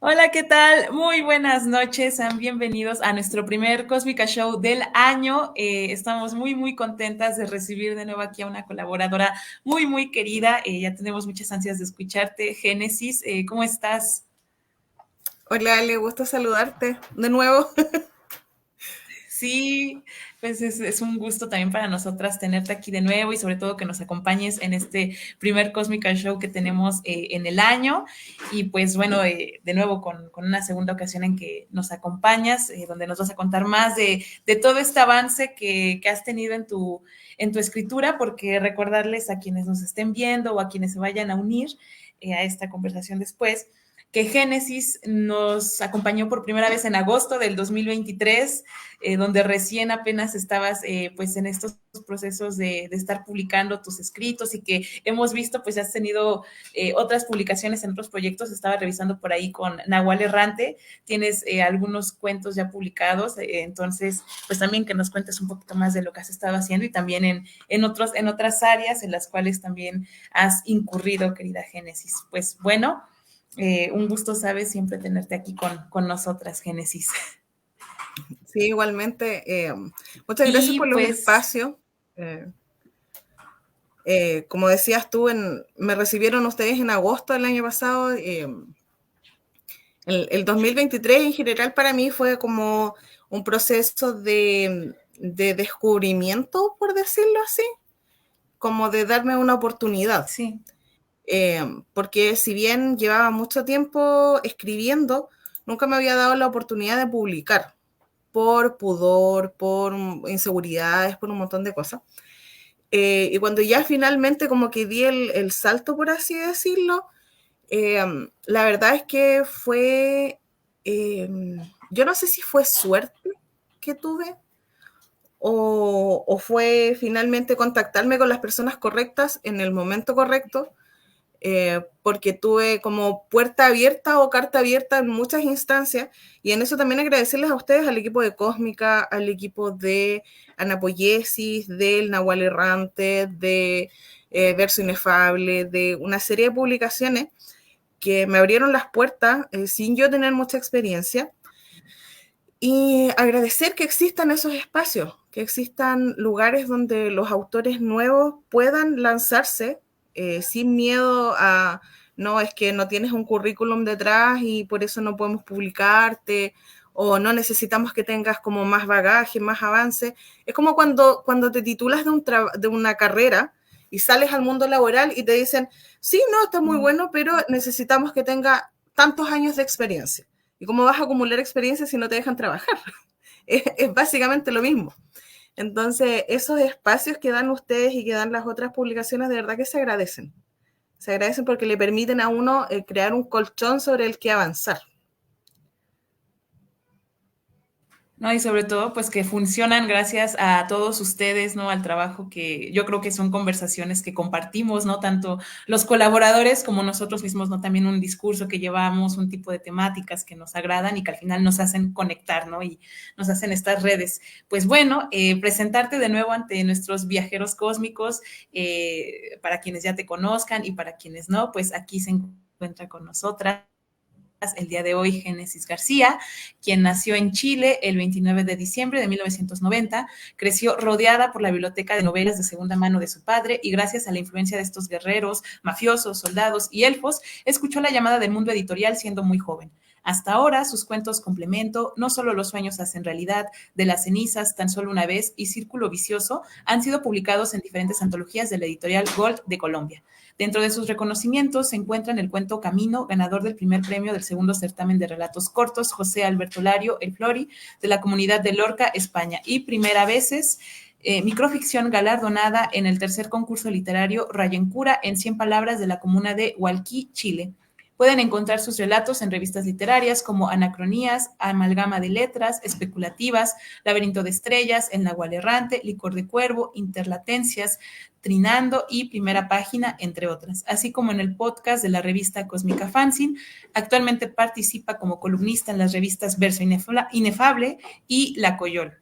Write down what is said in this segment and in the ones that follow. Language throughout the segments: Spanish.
Hola, ¿qué tal? Muy buenas noches, sean bienvenidos a nuestro primer Cósmica Show del año. Estamos muy contentas de recibir de nuevo aquí a una colaboradora muy querida. Ya tenemos muchas ansias de escucharte. Génesis, ¿cómo estás? Hola, le gusta saludarte de nuevo. Sí, pues es un gusto también para nosotras tenerte aquí de nuevo y sobre todo que nos acompañes en este primer Cósmica Show que tenemos en el año. Y pues bueno, de nuevo con una segunda ocasión en que nos acompañas, donde nos vas a contar más de todo este avance que has tenido en tu escritura, porque recordarles a quienes nos estén viendo o a quienes se vayan a unir a esta conversación después, que Génesis nos acompañó por primera vez en agosto del 2023, donde recién apenas estabas pues en estos procesos de estar publicando tus escritos y que hemos visto pues has tenido otras publicaciones en otros proyectos. Estaba revisando por ahí con Nahual Errante, tienes algunos cuentos ya publicados, entonces pues también que nos cuentes un poquito más de lo que has estado haciendo y también en otras áreas en las cuales también has incurrido, querida Génesis. Pues bueno, un gusto, sabes, siempre tenerte aquí con nosotras, Génesis. Sí, igualmente. Muchas gracias por Y los pues, espacios. Eh, como decías tú, me recibieron ustedes en agosto del año pasado. El 2023 en general para mí fue como un proceso de descubrimiento, por decirlo así, como de darme una oportunidad. sí, Eh, Porque si bien llevaba mucho tiempo escribiendo, nunca me había dado la oportunidad de publicar por pudor, por inseguridades, por un montón de cosas. Y cuando ya finalmente como que di el salto, por así decirlo, eh, la verdad es que fue, eh, yo no sé si fue suerte que tuve o fue finalmente contactarme con las personas correctas en el momento correcto, porque tuve como puerta abierta o carta abierta en muchas instancias, y en eso también agradecerles a ustedes, al equipo de Cósmica, al equipo de Anapoyesis, del Nahual Errante, de Verso Inefable, de una serie de publicaciones que me abrieron las puertas sin yo tener mucha experiencia, y agradecer que existan esos espacios, que existan lugares donde los autores nuevos puedan lanzarse sin miedo a, no, es que no tienes un currículum detrás y por eso no podemos publicarte, o no necesitamos que tengas como más bagaje, más avance. Es como cuando te titulas de una carrera y sales al mundo laboral y te dicen, sí, no, está muy bueno, pero necesitamos que tenga tantos años de experiencia. ¿Y cómo vas a acumular experiencia si no te dejan trabajar? Es básicamente lo mismo. Entonces, esos espacios que dan ustedes y que dan las otras publicaciones, de verdad que se agradecen. Se agradecen porque le permiten a uno crear un colchón sobre el que avanzar. ¿no? Y sobre todo, pues que funcionan gracias a todos ustedes, ¿no? Al trabajo que yo creo que son conversaciones que compartimos, ¿no? Tanto los colaboradores como nosotros mismos, ¿no? También un discurso que llevamos, un tipo de temáticas que nos agradan y que al final nos hacen conectar, ¿no? Y nos hacen estas redes. Pues bueno, presentarte de nuevo ante nuestros viajeros cósmicos, para quienes ya te conozcan y para quienes no, pues aquí se encuentra con nosotras el día de hoy Génesis García, quien nació en Chile el 29 de diciembre de 1990, creció rodeada por la biblioteca de novelas de segunda mano de su padre y gracias a la influencia de estos guerreros, mafiosos, soldados y elfos, escuchó la llamada del mundo editorial siendo muy joven. Hasta ahora, sus cuentos complemento, No solo los sueños hacen realidad, De las cenizas, Tan solo una vez y Círculo vicioso han sido publicados en diferentes antologías de la editorial Gold de Colombia. Dentro de sus reconocimientos se encuentran el cuento Camino, ganador del primer premio del segundo certamen de relatos cortos José Alberto Lario, El Flori, de la Comunidad de Lorca, España, y Primera Veces, microficción galardonada en el tercer concurso literario Rayencura en 100 palabras de la comuna de Hualquí, Chile. Pueden encontrar sus relatos en revistas literarias como Anacronías, Amalgama de Letras, Especulativas, Laberinto de Estrellas, El Nahual Errante, Licor de Cuervo, Interlatencias, Trinando y Primera Página, entre otras, así como en el podcast de la revista Cósmica Fanzine. Actualmente participa como columnista en las revistas Verso Inefable y La Coyol.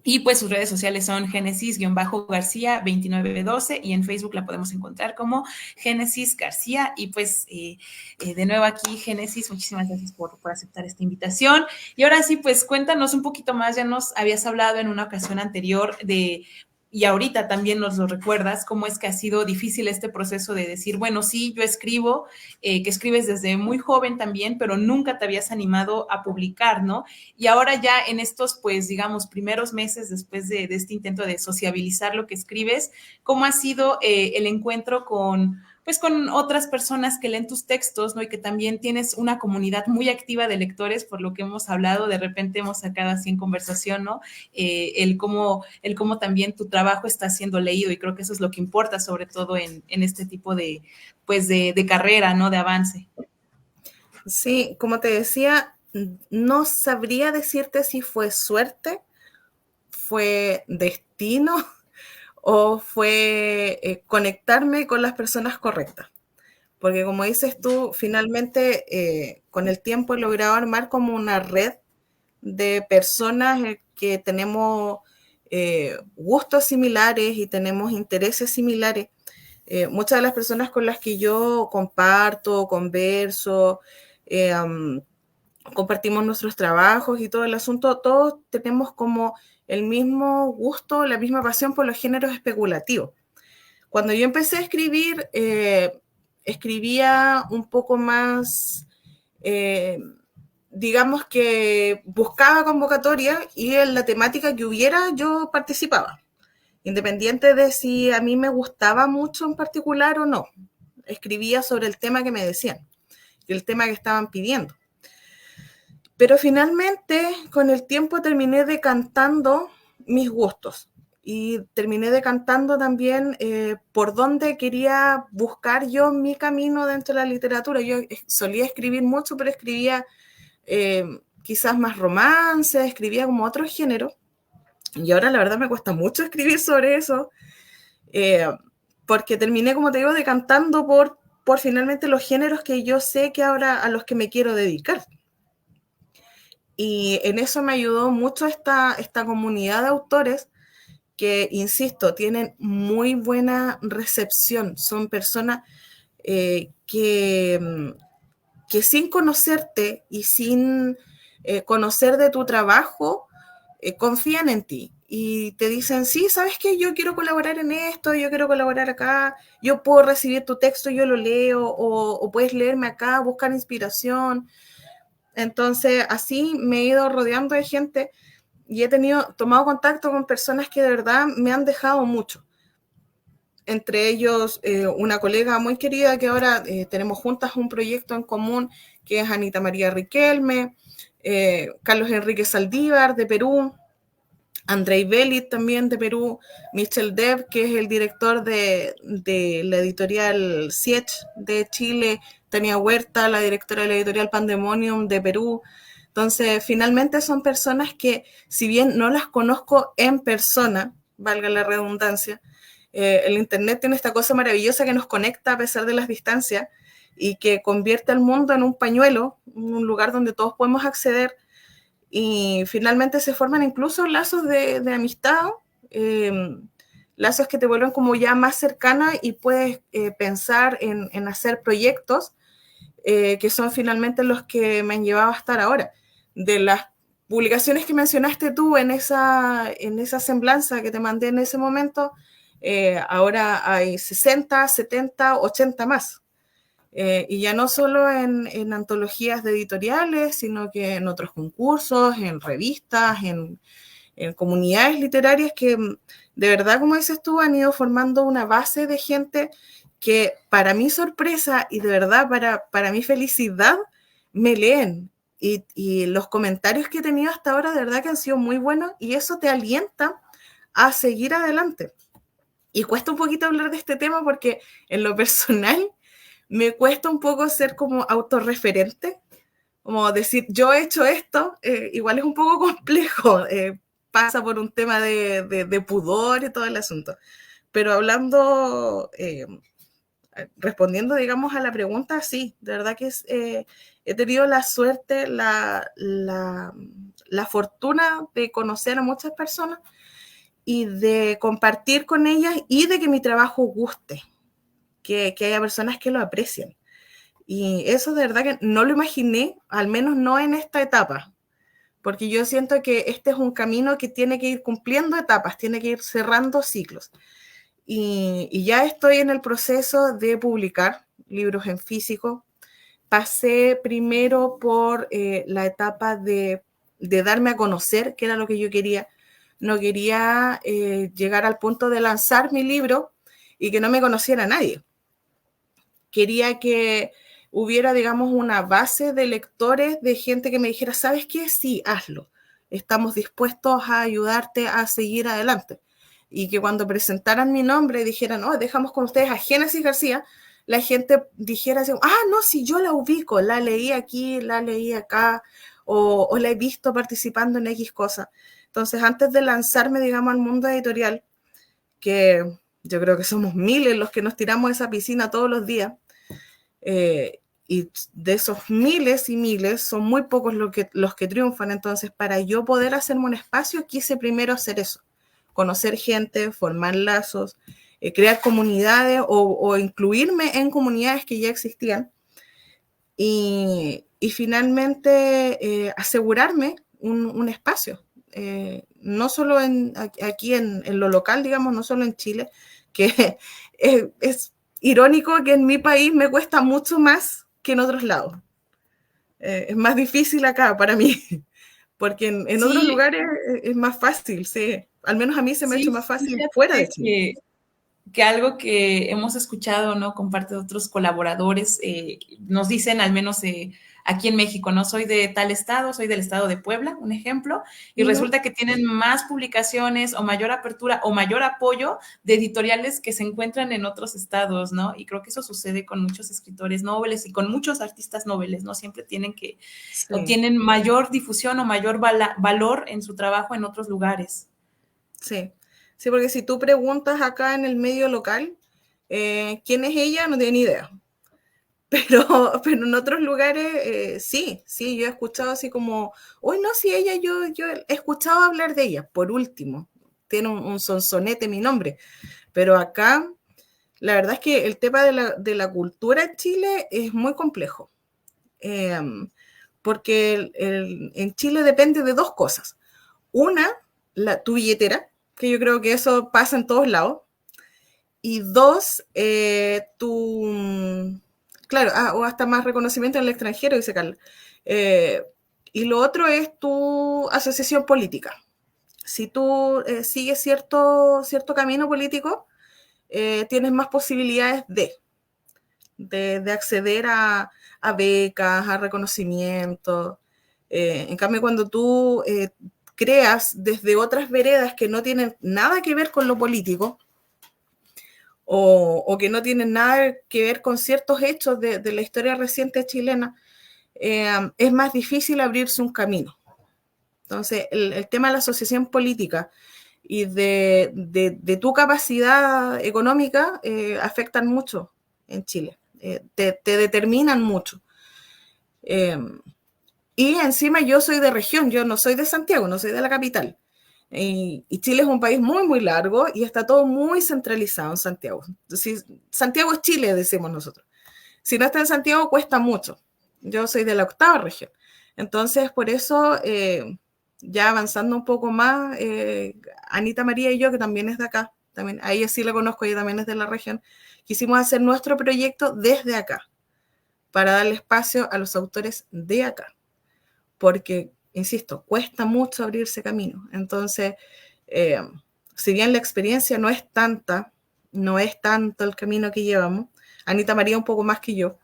Y pues sus redes sociales son Génesis-García2912 y en Facebook la podemos encontrar como Génesis García. Y pues de nuevo aquí, Génesis, muchísimas gracias por aceptar esta invitación. Y ahora sí, pues cuéntanos un poquito más, ya nos habías hablado en una ocasión anterior de y ahorita también nos lo recuerdas, cómo es que ha sido difícil este proceso de decir, bueno, sí, yo escribo, que escribes desde muy joven también, pero nunca te habías animado a publicar, ¿no? Y ahora ya en estos, pues, digamos, primeros meses después de este intento de sociabilizar lo que escribes, ¿cómo ha sido el encuentro con, pues, con otras personas que leen tus textos, ¿no? Y que también tienes una comunidad muy activa de lectores, por lo que hemos hablado, de repente hemos sacado así en conversación, ¿no? El cómo también tu trabajo está siendo leído y creo que eso es lo que importa, sobre todo en este tipo de, pues, de carrera, ¿no? De avance. Sí, como te decía, no sabría decirte si fue suerte, fue destino o fue conectarme con las personas correctas. Porque como dices tú, finalmente con el tiempo he logrado armar como una red de personas que tenemos gustos similares y tenemos intereses similares. Muchas de las personas con las que yo comparto, converso, compartimos nuestros trabajos y todo el asunto, todos tenemos como el mismo gusto, la misma pasión por los géneros especulativos. Cuando yo empecé a escribir, escribía un poco más, digamos que buscaba convocatoria y en la temática que hubiera yo participaba, independiente de si a mí me gustaba mucho en particular o no. Escribía sobre el tema que me decían y el tema que estaban pidiendo. Pero finalmente, con el tiempo terminé decantando mis gustos y terminé decantando también por dónde quería buscar yo mi camino dentro de la literatura. Yo solía escribir mucho, pero escribía quizás más romance, escribía como otro género. Y ahora la verdad me cuesta mucho escribir sobre eso, eh, porque terminé, como te digo, decantando por finalmente los géneros que yo sé que ahora a los que me quiero dedicar. Y en eso me ayudó mucho esta comunidad de autores que, insisto, tienen muy buena recepción. Son personas que sin conocerte y sin conocer de tu trabajo, confían en ti y te dicen, sí, ¿sabes qué? Yo quiero colaborar en esto, yo quiero colaborar acá, yo puedo recibir tu texto, yo lo leo, o puedes leerme acá, buscar inspiración. Entonces, así me he ido rodeando de gente y tomado contacto con personas que de verdad me han dejado mucho. Entre ellos, una colega muy querida que ahora tenemos juntas un proyecto en común, que es Anita María Riquelme, Carlos Enrique Saldívar de Perú, Andrei Belit también de Perú, Michel Dev, que es el director de la editorial Siech de Chile, Tania Huerta, la directora de la editorial Pandemonium de Perú. Entonces, finalmente son personas que, si bien no las conozco en persona, valga la redundancia, el Internet tiene esta cosa maravillosa que nos conecta a pesar de las distancias y que convierte al mundo en un pañuelo, un lugar donde todos podemos acceder y finalmente se forman incluso lazos de amistad, eh, lazos que te vuelven como ya más cercanas y puedes pensar en hacer proyectos que son finalmente los que me han llevado a estar ahora. De las publicaciones que mencionaste tú en esa semblanza que te mandé en ese momento, ahora hay 60, 70, 80 más. Y ya no solo en antologías de editoriales, sino que en otros concursos, en revistas, en comunidades literarias que de verdad, como dices tú, han ido formando una base de gente que para mi sorpresa y de verdad para mi felicidad me leen. Y los comentarios que he tenido hasta ahora de verdad que han sido muy buenos y eso te alienta a seguir adelante. Y cuesta un poquito hablar de este tema porque en lo personal me cuesta un poco ser como autorreferente, como decir, yo he hecho esto, igual es un poco complejo, pasa por un tema de pudor y todo el asunto. Pero hablando, respondiendo, digamos, a la pregunta, sí, de verdad que he tenido la suerte, la fortuna de conocer a muchas personas y de compartir con ellas y de que mi trabajo guste, que haya personas que lo aprecien. Y eso de verdad que no lo imaginé, al menos no en esta etapa, porque yo siento que este es un camino que tiene que ir cumpliendo etapas, tiene que ir cerrando ciclos. Y ya estoy en el proceso de publicar libros en físico. Pasé primero por la etapa de darme a conocer, que era lo que yo quería. No quería llegar al punto de lanzar mi libro y que no me conociera nadie. Quería que hubiera, digamos, una base de lectores, de gente que me dijera, ¿sabes qué? Sí, hazlo. Estamos dispuestos a ayudarte a seguir adelante. Y que cuando presentaran mi nombre dijeran, oh, dejamos con ustedes a Génesis García, la gente dijera así, ah, no, si yo la ubico, la leí aquí, la leí acá, o la he visto participando en X cosas. Entonces, antes de lanzarme, digamos, al mundo editorial, que yo creo que somos miles los que nos tiramos a esa piscina todos los días, y de esos miles y miles son muy pocos los que triunfan. Entonces, para yo poder hacerme un espacio, quise primero hacer eso, conocer gente, formar lazos, crear comunidades o incluirme en comunidades que ya existían y finalmente asegurarme un espacio, no solo aquí en lo local, digamos, no solo en Chile, que es irónico que en mi país me cuesta mucho más que en otros lados. Es más difícil acá para mí, porque en otros Sí, lugares es más fácil, sí. Al menos a mí se me ha hecho sí, más fácil fuera de fíjate Chile. que algo que hemos escuchado, ¿no? Con parte de otros colaboradores, nos dicen, al menos aquí en México, ¿no? Soy de tal estado, soy del estado de Puebla, un ejemplo, y Uh -huh. resulta que tienen más publicaciones o mayor apertura o mayor apoyo de editoriales que se encuentran en otros estados, ¿no? Y creo que eso sucede con muchos escritores noveles y con muchos artistas noveles, ¿no? Siempre tienen que, o Sí, tienen mayor difusión o mayor valor en su trabajo en otros lugares. sí. Sí, porque si tú preguntas acá en el medio local, ¿quién es ella? No tiene ni idea. Pero en otros lugares sí, sí, yo he escuchado así como, uy, no, sí, ella, yo he escuchado hablar de ella, por último, tiene un sonsonete mi nombre, pero acá la verdad es que el tema de la cultura en Chile es muy complejo, eh, porque en Chile depende de dos cosas. Una, tu billetera, que yo creo que eso pasa en todos lados, y dos, claro, o hasta más reconocimiento en el extranjero, dice Carla. Eh, y lo otro es tu asociación política. Si tú sigues cierto camino político, tienes más posibilidades de acceder a becas, a reconocimiento. En cambio, cuando tú creas desde otras veredas que no tienen nada que ver con lo político, o que no tienen nada que ver con ciertos hechos de la historia reciente chilena, es más difícil abrirse un camino. Entonces, el tema de la asociación política y de tu capacidad económica afectan mucho en Chile, te determinan mucho. Eh, y encima yo soy de región, yo no soy de Santiago, no soy de la capital. Y Chile es un país muy, muy largo y está todo muy centralizado en Santiago. Entonces, Santiago es Chile, decimos nosotros. Si no está en Santiago, cuesta mucho. Yo soy de la octava región. Entonces, por eso, ya avanzando un poco más, Anita María y yo, que también es de acá, también, a ella sí la conozco, ella también es de la región, quisimos hacer nuestro proyecto desde acá, para darle espacio a los autores de acá. Porque, insisto, cuesta mucho abrirse camino. Entonces, eh, si bien la experiencia no es tanta, no es tanto el camino que llevamos, Anita María un poco más que yo,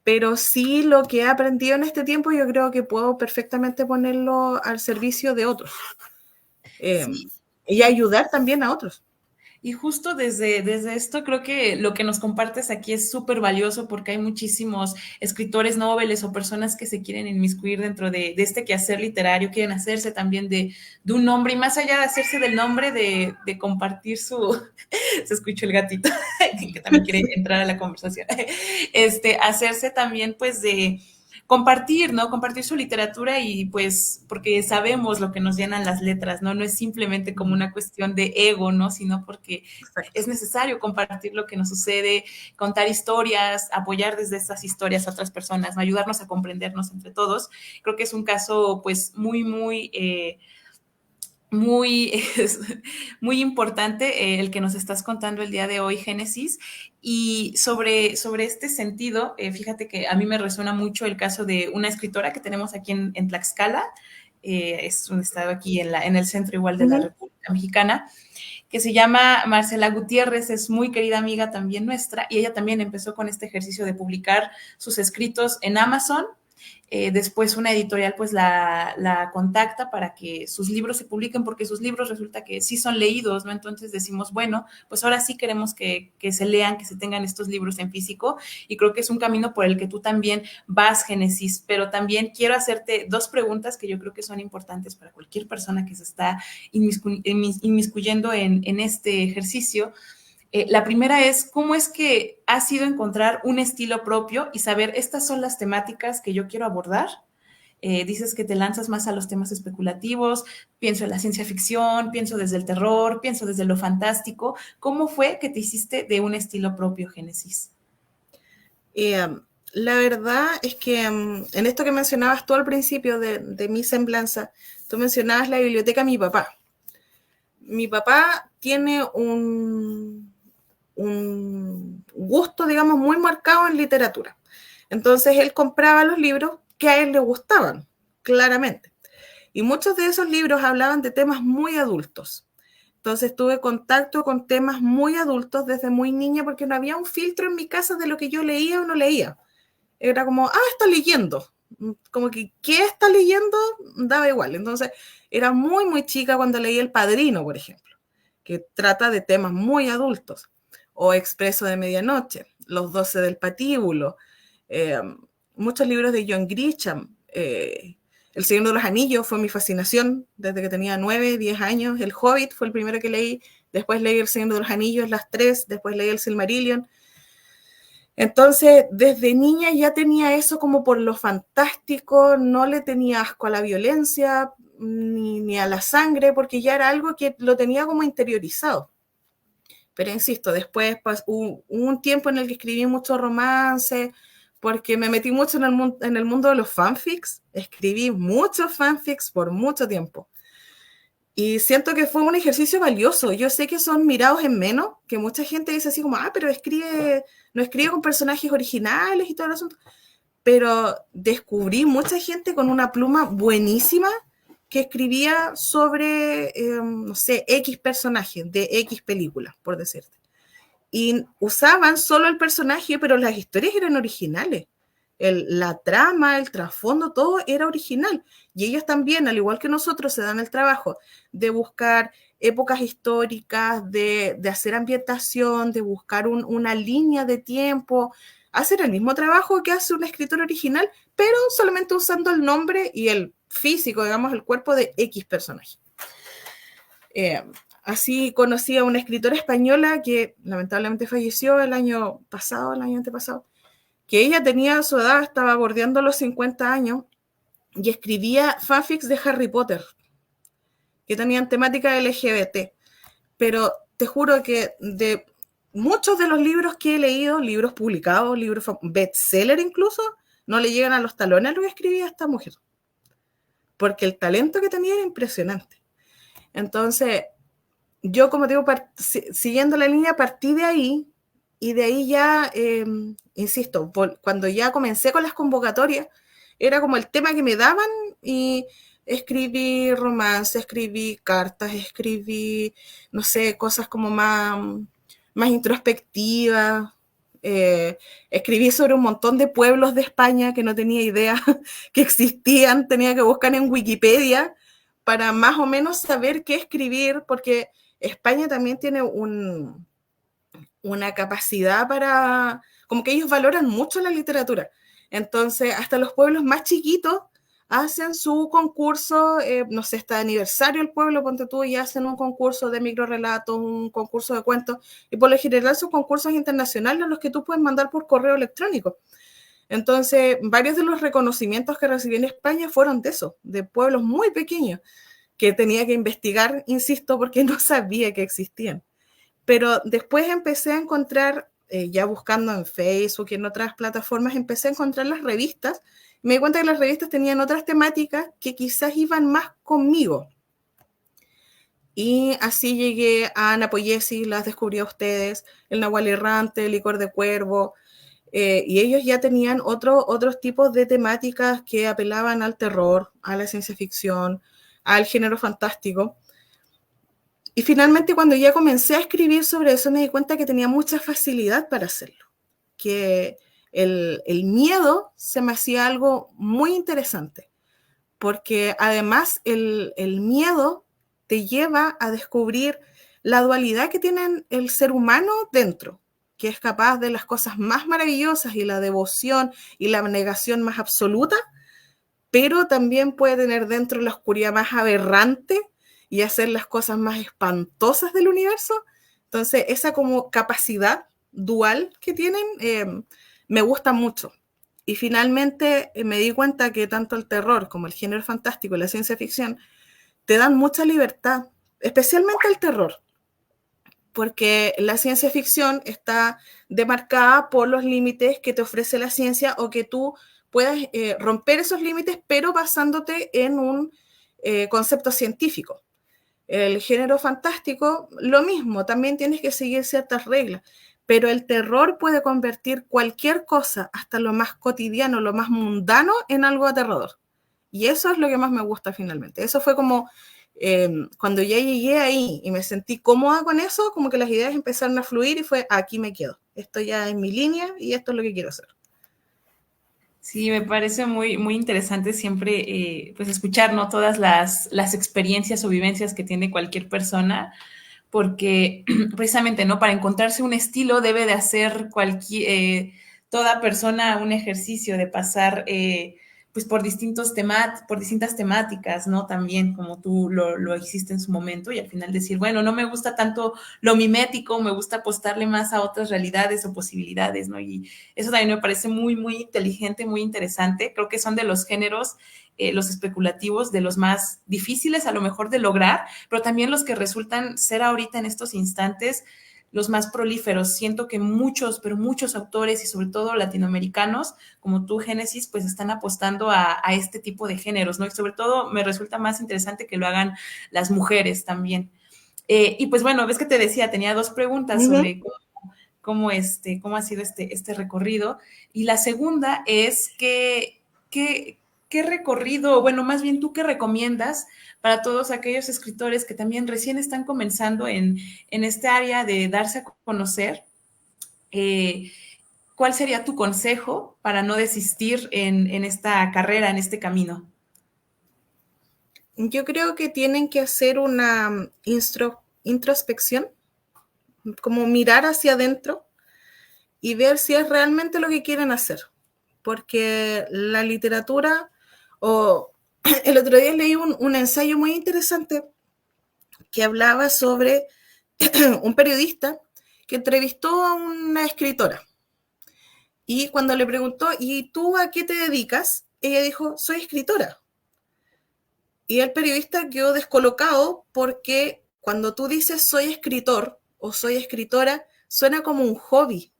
pero sí lo que he aprendido en este tiempo yo creo que puedo perfectamente ponerlo al servicio de otros Sí, y ayudar también a otros. y justo desde esto creo que lo que nos compartes aquí es súper valioso porque hay muchísimos escritores noveles o personas que se quieren inmiscuir dentro de este quehacer literario, quieren hacerse también de un nombre y más allá de hacerse del nombre, de compartir su... Se escuchó el gatito que también quiere entrar a la conversación. Hacerse también pues compartir, ¿no? Compartir su literatura y pues porque sabemos lo que nos llenan las letras, ¿no? No es simplemente como una cuestión de ego, ¿no? Sino porque Exacto. es necesario compartir lo que nos sucede, contar historias, apoyar desde estas historias a otras personas, ¿no? Ayudarnos a comprendernos entre todos. Creo que es un caso pues muy, es muy importante el que nos estás contando el día de hoy, Génesis. Y sobre este sentido, fíjate que a mí me resuena mucho el caso de una escritora que tenemos aquí en Tlaxcala, es un estado aquí en el centro igual de la Ujú. República Mexicana, que se llama Marcela Gutiérrez, es muy querida amiga también nuestra, y ella también empezó con este ejercicio de publicar sus escritos en Amazon. Después una editorial pues la contacta para que sus libros se publiquen porque sus libros resulta que sí son leídos, ¿no? Entonces decimos, bueno, pues ahora sí queremos que se lean, que se tengan estos libros en físico y creo que es un camino por el que tú también vas, Génesis, pero también quiero hacerte dos preguntas que yo creo que son importantes para cualquier persona que se está inmiscuyendo en este ejercicio. La primera es, ¿cómo es que ha sido encontrar un estilo propio y saber estas son las temáticas que yo quiero abordar? Dices que te lanzas más a los temas especulativos, pienso en la ciencia ficción, pienso desde el terror, pienso desde lo fantástico. ¿Cómo fue que te hiciste de un estilo propio, Génesis? Eh, la verdad es que en esto que mencionabas tú al principio de mi semblanza, tú mencionabas la biblioteca de mi papá. Mi papá tiene un gusto, digamos, muy marcado en literatura. Entonces él compraba los libros que a él le gustaban, claramente. Y muchos de esos libros hablaban de temas muy adultos. Entonces tuve contacto con temas muy adultos desde muy niña porque no había un filtro en mi casa de lo que yo leía o no leía. Era como, está leyendo. Como que, ¿qué está leyendo? Daba igual. Entonces, era muy, muy chica cuando leí El Padrino, por ejemplo, que trata de temas muy adultos. O Expreso de Medianoche, Los 12 del Patíbulo, eh, muchos libros de John Grisham. El Señor de los Anillos fue mi fascinación desde que tenía 9, 10 años. El Hobbit fue el primero que leí. Después leí El Señor de los Anillos, las tres. Después leí El Silmarillion. Entonces, desde niña ya tenía eso como por lo fantástico, no le tenía asco a la violencia ni a la sangre, porque ya era algo que lo tenía como interiorizado. Pero insisto, después hubo un tiempo en el que escribí mucho romance, porque me metí mucho en el mundo de los fanfics, escribí muchos fanfics por mucho tiempo. Y siento que fue un ejercicio valioso. Yo sé que son mirados en menos, que mucha gente dice así como, pero no escribe con personajes originales y todo el asunto. Pero descubrí mucha gente con una pluma buenísima que escribía sobre, no sé, X personajes de X películas, por decirte. Y usaban solo el personaje, pero las historias eran originales. La trama, el trasfondo, todo era original. Y ellos también, al igual que nosotros, se dan el trabajo de buscar épocas históricas, de hacer ambientación, de buscar una línea de tiempo, hacer el mismo trabajo que hace un escritor original, pero solamente usando el nombre y el físico, digamos, el cuerpo de X personaje. Así conocí a una escritora española que lamentablemente falleció el año pasado, el año antepasado, que ella tenía su edad, estaba bordeando los 50 años y escribía fanfics de Harry Potter que tenían temática LGBT. Pero te juro que de muchos de los libros que he leído, libros publicados, libros bestseller incluso, no le llegan a los talones a lo que escribía esta mujer. Porque el talento que tenía era impresionante. Entonces, yo, como digo, siguiendo la línea, partí de ahí y de ahí ya, insisto, cuando ya comencé con las convocatorias, era como el tema que me daban y escribí romance, escribí cartas, escribí, no sé, cosas como más introspectivas. Escribí sobre un montón de pueblos de España que no tenía idea que existían, tenía que buscar en Wikipedia para más o menos saber qué escribir, porque España también tiene una capacidad para, como que ellos valoran mucho la literatura. Entonces, hasta los pueblos más chiquitos hacen su concurso, no sé, está de aniversario el pueblo, ponte tú, y hacen un concurso de microrelatos, un concurso de cuentos, y por lo general son concursos internacionales los que tú puedes mandar por correo electrónico. Entonces, varios de los reconocimientos que recibí en España fueron de eso, de pueblos muy pequeños, que tenía que investigar, insisto, porque no sabía que existían. Pero después empecé a encontrar, ya buscando en Facebook y en otras plataformas, empecé a encontrar las revistas. Me di cuenta que las revistas tenían otras temáticas que quizás iban más conmigo. Y así llegué a Napoyesi, las descubrí a ustedes, el Nahual Errante, el Licor de Cuervo, y ellos ya tenían otros tipos de temáticas que apelaban al terror, a la ciencia ficción, al género fantástico. Y finalmente cuando ya comencé a escribir sobre eso me di cuenta que tenía mucha facilidad para hacerlo, que el miedo se me hacía algo muy interesante, porque además el miedo te lleva a descubrir la dualidad que tiene el ser humano dentro, que es capaz de las cosas más maravillosas y la devoción y la negación más absoluta, pero también puede tener dentro la oscuridad más aberrante y hacer las cosas más espantosas del universo. Entonces, esa como capacidad dual que tienen me gusta mucho. Y finalmente me di cuenta que tanto el terror como el género fantástico y la ciencia ficción te dan mucha libertad, especialmente el terror, porque la ciencia ficción está demarcada por los límites que te ofrece la ciencia o que tú puedas romper esos límites, pero basándote en un concepto científico. El género fantástico, lo mismo, también tienes que seguir ciertas reglas, pero el terror puede convertir cualquier cosa, hasta lo más cotidiano, lo más mundano, en algo aterrador. Y eso es lo que más me gusta finalmente. Eso fue como cuando ya llegué ahí y me sentí cómoda con eso, como que las ideas empezaron a fluir y fue, aquí me quedo. Esto ya es mi línea y esto es lo que quiero hacer. Sí, me parece muy, muy interesante siempre pues escuchar, ¿no? Todas las experiencias o vivencias que tiene cualquier persona, porque precisamente, ¿no? Para encontrarse un estilo debe de hacer toda persona un ejercicio de pasar pues por distintas temáticas, ¿no? También como tú lo hiciste en su momento y al final decir, bueno, no me gusta tanto lo mimético, me gusta apostarle más a otras realidades o posibilidades, ¿no? Y eso también me parece muy, muy inteligente, muy interesante. Creo que son de los géneros, los especulativos, de los más difíciles a lo mejor de lograr, pero también los que resultan ser ahorita en estos instantes los más prolíferos. Siento que muchos, pero muchos autores y sobre todo latinoamericanos, como tú, Génesis, pues están apostando a este tipo de géneros, ¿no? Y sobre todo me resulta más interesante que lo hagan las mujeres también. Y pues bueno, ves que te decía, tenía dos preguntas sobre cómo ha sido este recorrido. Y la segunda es qué recorrido, bueno, más bien tú qué recomiendas para todos aquellos escritores que también recién están comenzando en este área de darse a conocer. Eh, ¿Cuál sería tu consejo para no desistir en esta carrera, en este camino? Yo creo que tienen que hacer una introspección, como mirar hacia adentro y ver si es realmente lo que quieren hacer. Porque la literatura, o el otro día leí un ensayo muy interesante que hablaba sobre un periodista que entrevistó a una escritora. Y cuando le preguntó, ¿y tú a qué te dedicas? Ella dijo, soy escritora. Y el periodista quedó descolocado porque cuando tú dices soy escritor o soy escritora, suena como un hobby,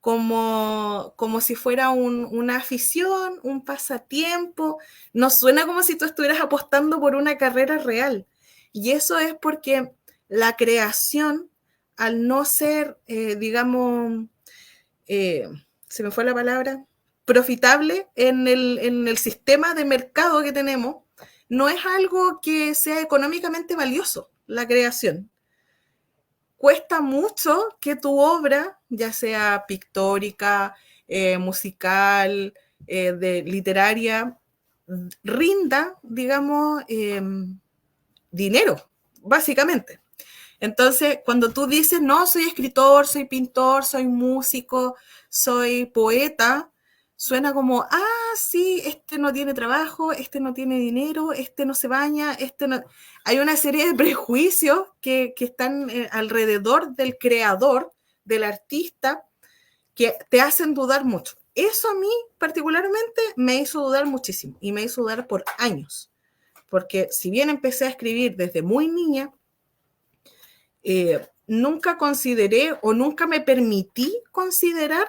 como si fuera una afición, un pasatiempo. No suena como si tú estuvieras apostando por una carrera real. Y eso es porque la creación, al no ser, digamos, eh, se me fue la palabra, profitable en el sistema de mercado que tenemos, no es algo que sea económicamente valioso, la creación. Cuesta mucho que tu obra, ya sea pictórica, musical, literaria, rinda, digamos, dinero, básicamente. Entonces, cuando tú dices, no, soy escritor, soy pintor, soy músico, soy poeta, suena como, sí, este no tiene trabajo, este no tiene dinero, este no se baña, este no... Hay una serie de prejuicios que están alrededor del creador, del artista, que te hacen dudar mucho. eso a mí particularmente me hizo dudar muchísimo y me hizo dudar por años. Porque si bien empecé a escribir desde muy niña, nunca consideré o nunca me permití considerar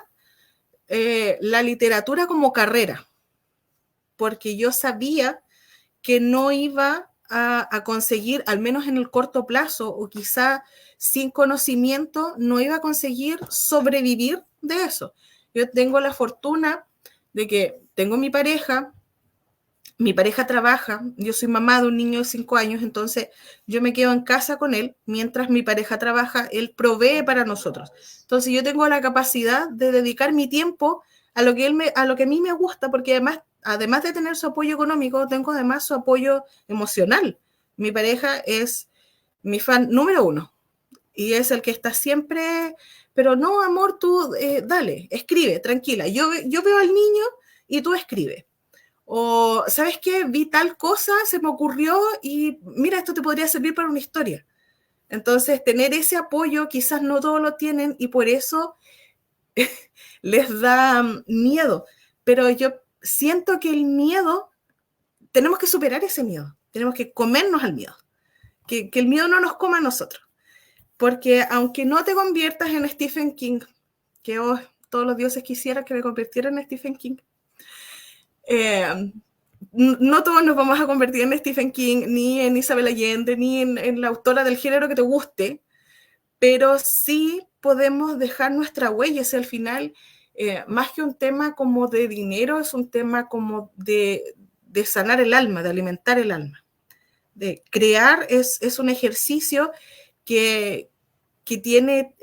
la literatura como carrera, porque yo sabía que no iba a conseguir, al menos en el corto plazo, o quizá sin conocimiento, no iba a conseguir sobrevivir de eso. Yo tengo la fortuna de que tengo mi pareja trabaja, yo soy mamá de un niño de 5 años, entonces yo me quedo en casa con él, mientras mi pareja trabaja, él provee para nosotros. Entonces yo tengo la capacidad de dedicar mi tiempo a lo que, a lo que a mí me gusta, porque además de tener su apoyo económico, tengo además su apoyo emocional. Mi pareja es mi fan número uno y es el que está siempre, pero no, amor, tú dale, escribe, tranquila. Yo veo al niño y tú escribe. O, ¿sabes qué? Vi tal cosa, se me ocurrió y mira, esto te podría servir para una historia. Entonces, tener ese apoyo, quizás no todos lo tienen y por eso les da miedo. Pero yo siento que el miedo, tenemos que superar ese miedo, tenemos que comernos al miedo, que el miedo no nos coma a nosotros. Porque aunque no te conviertas en Stephen King, que todos los dioses quisieran que me convirtiera en Stephen King, no todos nos vamos a convertir en Stephen King, ni en Isabel Allende, ni en la autora del género que te guste, pero sí podemos dejar nuestra huella. Si al final, más que un tema como de dinero, es un tema como de sanar el alma, de alimentar el alma. De crear es un ejercicio que tiene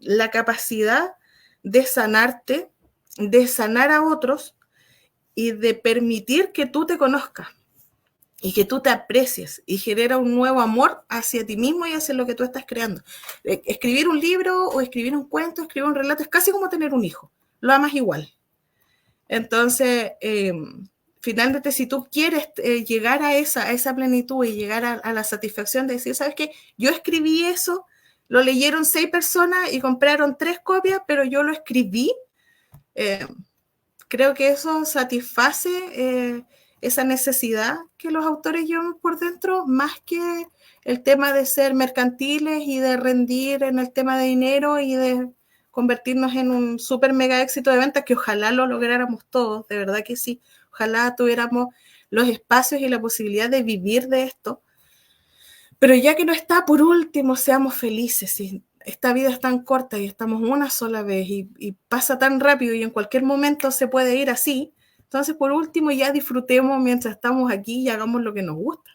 la capacidad de sanarte, de sanar a otros, y de permitir que tú te conozcas y que tú te aprecies y genera un nuevo amor hacia ti mismo y hacia lo que tú estás creando. Escribir un libro o escribir un cuento, escribir un relato, es casi como tener un hijo, lo amas igual. Entonces, finalmente, si tú quieres llegar a esa plenitud y llegar a la satisfacción de decir, ¿sabes qué? Yo escribí eso, lo leyeron 6 personas y compraron 3 copias, pero yo lo escribí, creo que eso satisface esa necesidad que los autores llevan por dentro, más que el tema de ser mercantiles y de rendir en el tema de dinero y de convertirnos en un súper mega éxito de ventas, que ojalá lo lográramos todos, de verdad que sí. Ojalá tuviéramos los espacios y la posibilidad de vivir de esto. Pero ya que no está, por último, seamos felices. ¿Sí? Esta vida es tan corta y estamos una sola vez y pasa tan rápido y en cualquier momento se puede ir así. Entonces, por último, ya disfrutemos mientras estamos aquí y hagamos lo que nos gusta.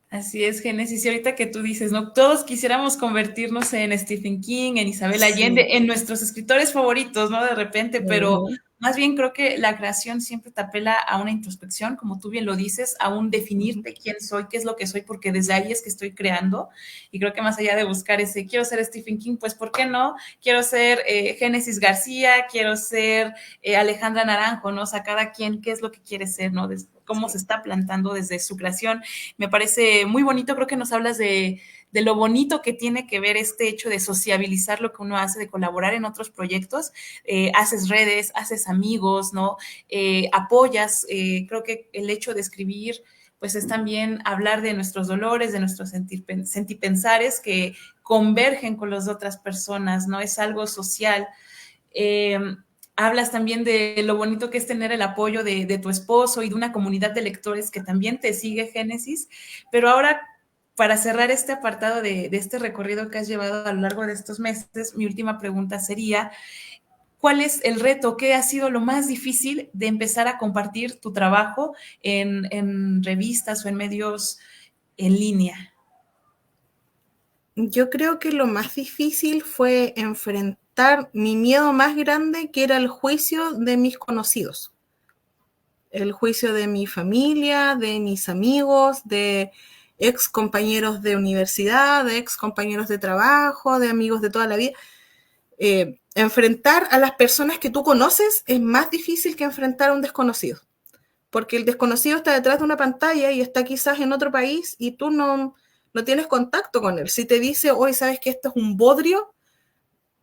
Así es, Génesis. Y ahorita que tú dices, ¿no? Todos quisiéramos convertirnos en Stephen King, en Isabel Allende, sí, en nuestros escritores favoritos, ¿no? De repente, pero más bien creo que la creación siempre te apela a una introspección, como tú bien lo dices, a un definirte quién soy, qué es lo que soy, porque desde ahí es que estoy creando. Y creo que más allá de buscar ese, quiero ser Stephen King, pues ¿por qué no? Quiero ser Génesis García, quiero ser Alejandra Naranjo, ¿no? O sea, cada quien, ¿qué es lo que quiere ser, ¿no? Cómo se está plantando desde su creación. Me parece muy bonito, creo que nos hablas de lo bonito que tiene que ver este hecho de sociabilizar lo que uno hace, de colaborar en otros proyectos, haces redes, haces amigos, ¿no? Apoyas, creo que el hecho de escribir, pues es también hablar de nuestros dolores, de nuestros sentipensares que convergen con las otras personas, ¿no? Es algo social. Hablas también de lo bonito que es tener el apoyo de tu esposo y de una comunidad de lectores que también te sigue, Génesis. Pero ahora, para cerrar este apartado de este recorrido que has llevado a lo largo de estos meses, mi última pregunta sería, ¿cuál es el reto? ¿Qué ha sido lo más difícil de empezar a compartir tu trabajo en revistas o en medios en línea? Yo creo que lo más difícil fue enfrentar mi miedo más grande, que era el juicio de mis conocidos. El juicio de mi familia, de mis amigos, de ex compañeros de universidad, de ex compañeros de trabajo, de amigos de toda la vida. Enfrentar a las personas que tú conoces es más difícil que enfrentar a un desconocido, porque el desconocido está detrás de una pantalla y está quizás en otro país y tú no tienes contacto con él. Si te dice, hoy sabes que esto es un bodrio,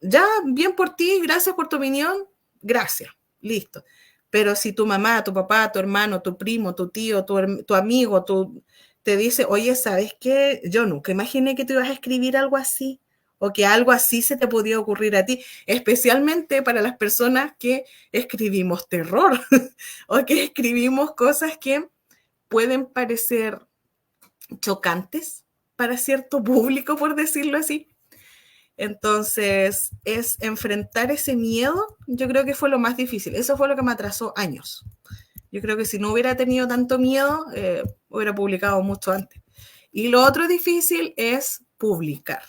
ya, bien por ti, gracias por tu opinión, gracias, listo. Pero si tu mamá, tu papá, tu hermano, tu primo, tu tío, tu amigo, te dice, oye, ¿sabes qué? Yo nunca imaginé que tú ibas a escribir algo así o que algo así se te podía ocurrir a ti, especialmente para las personas que escribimos terror o que escribimos cosas que pueden parecer chocantes para cierto público, por decirlo así. Entonces, es enfrentar ese miedo, yo creo que fue lo más difícil. Eso fue lo que me atrasó años. Yo creo que si no hubiera tenido tanto miedo, hubiera publicado mucho antes. Y lo otro difícil es publicar.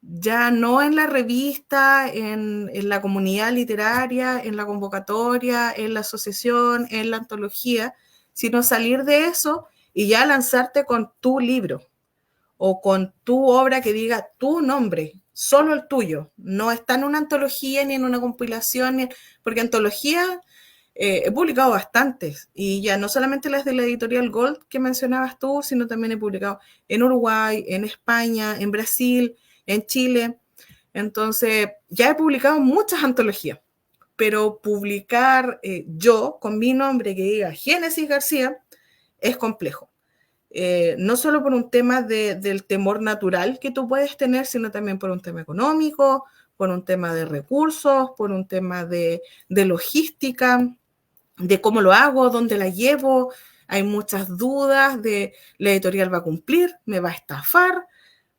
Ya no en la revista, en la comunidad literaria, en la convocatoria, en la asociación, en la antología, sino salir de eso y ya lanzarte con tu libro o con tu obra que diga tu nombre, solo el tuyo. No está en una antología ni en una compilación, porque antología he publicado bastantes y ya no solamente las de la editorial Gold que mencionabas tú, sino también he publicado en Uruguay, en España, en Brasil, en Chile. Entonces, ya he publicado muchas antologías, pero publicar yo con mi nombre que diga Génesis García es complejo. No solo por un tema del temor natural que tú puedes tener, sino también por un tema económico, por un tema de recursos, por un tema de logística, de cómo lo hago, dónde la llevo. Hay muchas dudas de la editorial va a cumplir, me va a estafar,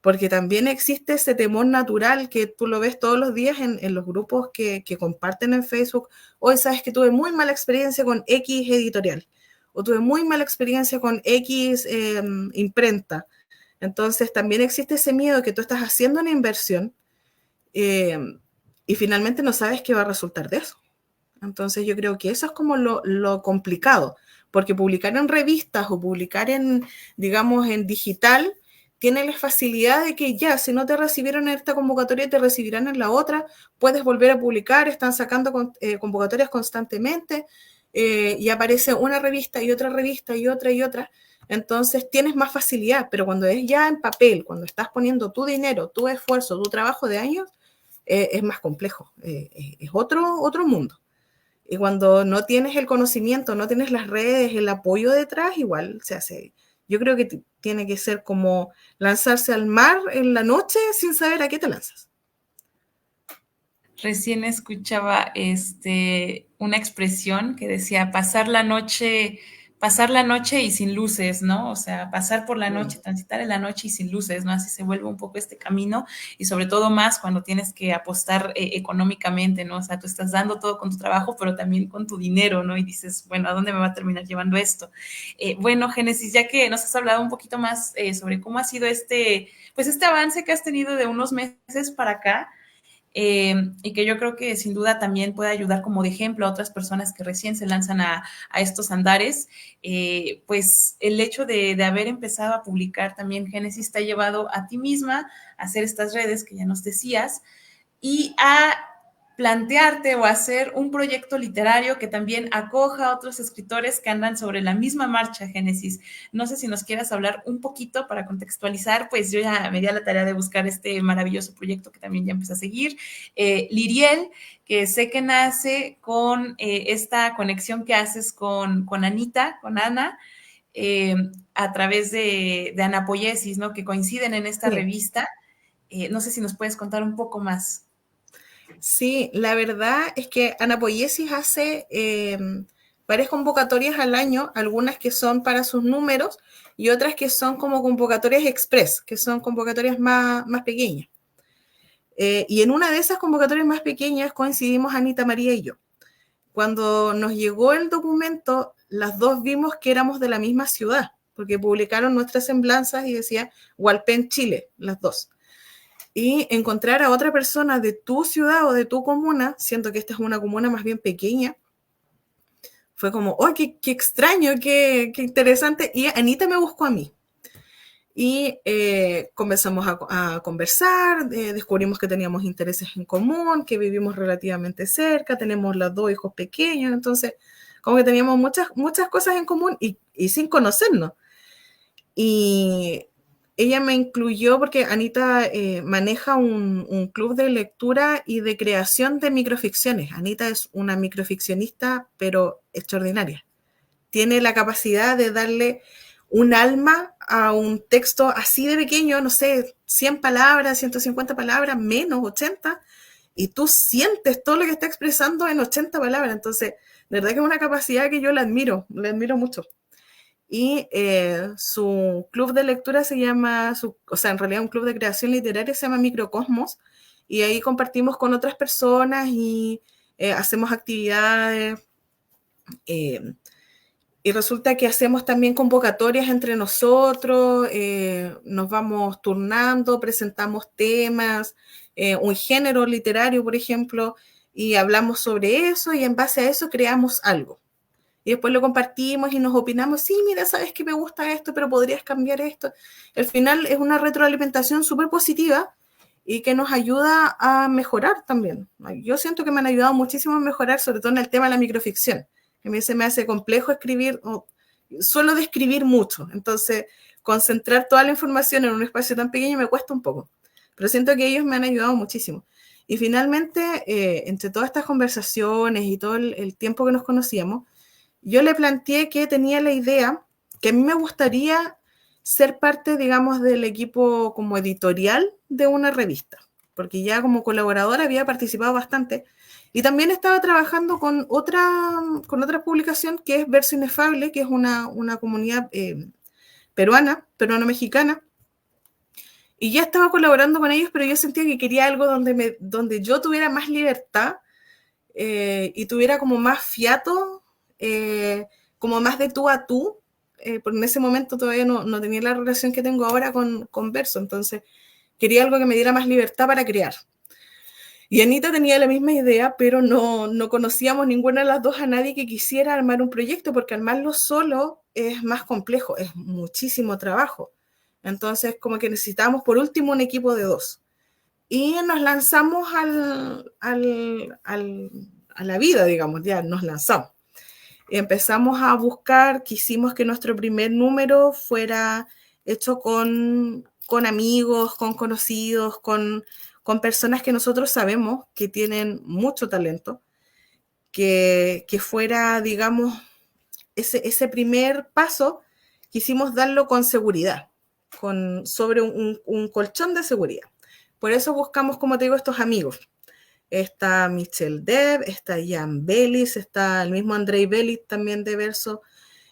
porque también existe ese temor natural que tú lo ves todos los días en los grupos que comparten en Facebook. Hoy sabes que tuve muy mala experiencia con X editorial o tuve muy mala experiencia con X imprenta. Entonces también existe ese miedo de que tú estás haciendo una inversión y finalmente no sabes qué va a resultar de eso. Entonces yo creo que eso es como lo complicado, porque publicar en revistas o publicar digamos, en digital, tiene la facilidad de que ya, si no te recibieron en esta convocatoria, te recibirán en la otra, puedes volver a publicar, están sacando convocatorias constantemente, y aparece una revista y otra revista y otra y otra. Entonces tienes más facilidad, pero cuando es ya en papel, cuando estás poniendo tu dinero, tu esfuerzo, tu trabajo de años, es más complejo, es otro mundo. Y cuando no tienes el conocimiento, no tienes las redes, el apoyo detrás, igual se hace. Yo creo que tiene que ser como lanzarse al mar en la noche sin saber a qué te lanzas. Recién escuchaba una expresión que decía pasar la noche y sin luces, ¿no? O sea, pasar por la noche, transitar en la noche y sin luces, ¿no? Así se vuelve un poco este camino y sobre todo más cuando tienes que apostar económicamente, ¿no? O sea, tú estás dando todo con tu trabajo, pero también con tu dinero, ¿no? Y dices, bueno, ¿a dónde me va a terminar llevando esto? Bueno, Génesis, ya que nos has hablado un poquito más sobre cómo ha sido pues este avance que has tenido de unos meses para acá, y que yo creo que sin duda también puede ayudar como de ejemplo a otras personas que recién se lanzan a estos andares, pues el hecho de haber empezado a publicar también Génesis te ha llevado a ti misma a hacer estas redes que ya nos decías y a plantearte o hacer un proyecto literario que también acoja a otros escritores que andan sobre la misma marcha, Génesis. No sé si nos quieras hablar un poquito para contextualizar, pues yo ya me di a la tarea de buscar este maravilloso proyecto que también ya empecé a seguir. Liriel, que sé que nace con esta conexión que haces con Anita, con Ana, a través de Anapoiesis, ¿no? Que coinciden en esta Sí. revista. No sé si nos puedes contar un poco más. Sí, la verdad es que Anapoiesis hace varias convocatorias al año, algunas que son para sus números y otras que son como convocatorias express, que son convocatorias más pequeñas. Y en una de esas convocatorias más pequeñas coincidimos Anita María y yo. Cuando nos llegó el documento, las dos vimos que éramos de la misma ciudad, porque publicaron nuestras semblanzas y decía Hualpén, Chile, las dos. Y encontrar a otra persona de tu ciudad o de tu comuna, siento que esta es una comuna más bien pequeña, fue como, oh, qué extraño, qué interesante. Y Anita me buscó a mí. Y comenzamos a conversar, descubrimos que teníamos intereses en común, que vivimos relativamente cerca, tenemos los dos hijos pequeños, entonces como que teníamos muchas cosas en común y sin conocernos. Y ella me incluyó porque Anita maneja un club de lectura y de creación de microficciones. Anita es una microficcionista, pero extraordinaria. Tiene la capacidad de darle un alma a un texto así de pequeño, no sé, 100 palabras, 150 palabras, menos 80, y tú sientes todo lo que está expresando en 80 palabras. Entonces, de verdad que es una capacidad que yo la admiro mucho. Y su club de lectura se llama, o sea, en realidad un club de creación literaria se llama Microcosmos, y ahí compartimos con otras personas y hacemos actividades. Y resulta que hacemos también convocatorias entre nosotros, nos vamos turnando, presentamos temas, un género literario, por ejemplo, y hablamos sobre eso y en base a eso creamos algo. Y después lo compartimos y nos opinamos, sí, mira, sabes que me gusta esto, pero podrías cambiar esto. Al final es una retroalimentación súper positiva y que nos ayuda a mejorar también. Yo siento que me han ayudado muchísimo a mejorar, sobre todo en el tema de la microficción. A mí se me hace complejo escribir, suelo de escribir mucho, entonces concentrar toda la información en un espacio tan pequeño me cuesta un poco, pero siento que ellos me han ayudado muchísimo. Y finalmente, entre todas estas conversaciones y todo el tiempo que nos conocíamos, yo le planteé que tenía la idea que a mí me gustaría ser parte, digamos, del equipo como editorial de una revista, porque ya como colaboradora había participado bastante y también estaba trabajando con otra publicación que es Verso Inefable, que es una comunidad peruano-mexicana, y ya estaba colaborando con ellos, pero yo sentía que quería algo donde yo tuviera más libertad y tuviera como más fiato, como más de tú a tú, porque en ese momento todavía no tenía la relación que tengo ahora con Verso, entonces quería algo que me diera más libertad para crear. Y Anita tenía la misma idea, pero no conocíamos ninguna de las dos a nadie que quisiera armar un proyecto, porque armarlo solo es más complejo, es muchísimo trabajo. Entonces, como que necesitábamos por último un equipo de dos. Y nos lanzamos a la vida, digamos, ya nos lanzamos. Empezamos a buscar, quisimos que nuestro primer número fuera hecho con amigos, con conocidos, con personas que nosotros sabemos que tienen mucho talento, que fuera, digamos, ese primer paso, quisimos darlo con seguridad, sobre un colchón de seguridad. Por eso buscamos, como te digo, estos amigos. Está Michelle Dev, está Jan Bellis, está el mismo Andrei Bellis también de Verso,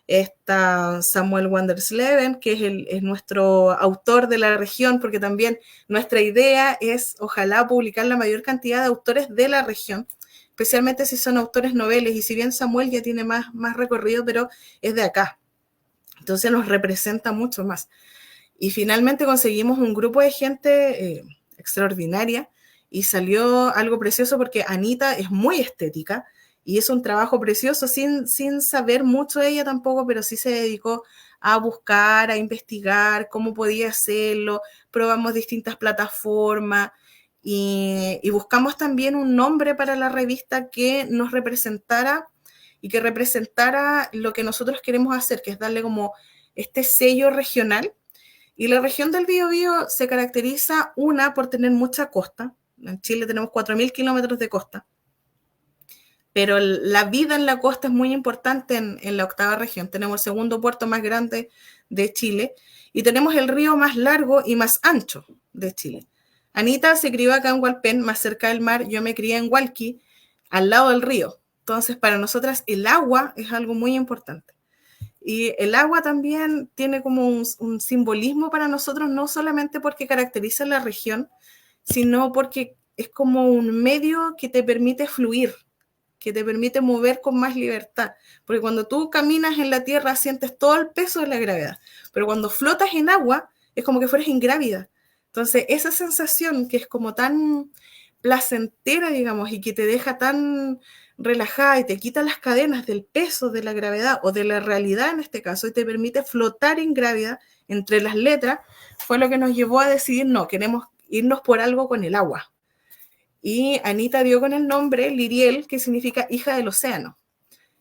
está Samuel Wandersleven, que es nuestro autor de la región, porque también nuestra idea es, ojalá, publicar la mayor cantidad de autores de la región, especialmente si son autores noveles, y si bien Samuel ya tiene más recorrido, pero es de acá, entonces nos representa mucho más. Y finalmente conseguimos un grupo de gente extraordinaria, y salió algo precioso porque Anita es muy estética y es un trabajo precioso sin saber mucho ella tampoco, pero sí se dedicó a buscar, a investigar cómo podía hacerlo, probamos distintas plataformas y buscamos también un nombre para la revista que nos representara y que representara lo que nosotros queremos hacer, que es darle como este sello regional. Y la región del Biobío se caracteriza, por tener mucha costa. En Chile tenemos 4.000 kilómetros de costa, pero la vida en la costa es muy importante en la octava región. Tenemos el segundo puerto más grande de Chile y tenemos el río más largo y más ancho de Chile. Anita se crió acá en Hualpén, más cerca del mar. Yo me crié en Hualqui, al lado del río. Entonces, para nosotras el agua es algo muy importante. Y el agua también tiene como un simbolismo para nosotros, no solamente porque caracteriza la región, sino porque es como un medio que te permite fluir, que te permite mover con más libertad. Porque cuando tú caminas en la tierra sientes todo el peso de la gravedad, pero cuando flotas en agua es como que fueras ingrávida. Entonces esa sensación que es como tan placentera, digamos, y que te deja tan relajada y te quita las cadenas del peso de la gravedad o de la realidad en este caso y te permite flotar ingrávida entre las letras, fue lo que nos llevó a decidir, no, queremos irnos por algo con el agua. Y Anita dio con el nombre Liriel, que significa hija del océano.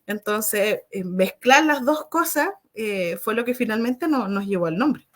Entonces, mezclar las dos cosas fue lo que finalmente nos llevó al nombre.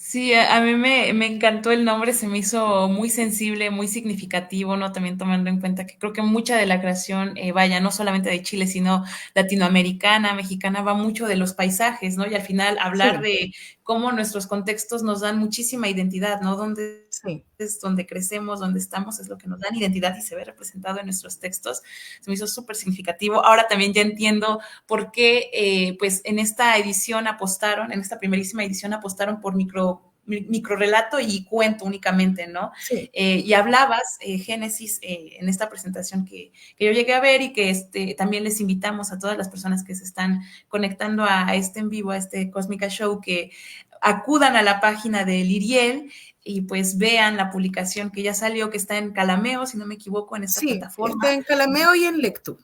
Sí, a mí me encantó el nombre, se me hizo muy sensible, muy significativo, ¿no? También tomando en cuenta que creo que mucha de la creación, vaya, no solamente de Chile, sino latinoamericana, mexicana, va mucho de los paisajes, ¿no? Y al final hablar Sí, de cómo nuestros contextos nos dan muchísima identidad, ¿no? Donde sí. es donde crecemos, donde estamos, es lo que nos dan identidad y se ve representado en nuestros textos. Se me hizo súper significativo. Ahora también ya entiendo por qué, pues en esta edición apostaron, en esta primerísima edición apostaron por microrelato y cuento únicamente, ¿no? Sí, Y hablabas, Génesis, en esta presentación que, yo llegué a ver y que también les invitamos a todas las personas que se están conectando a este en vivo, a este Cósmica Show, que acudan a la página de Liriel y pues vean la publicación que ya salió, que está en Calameo, si no me equivoco, en esta sí, está plataforma. en Calameo y en Lectu.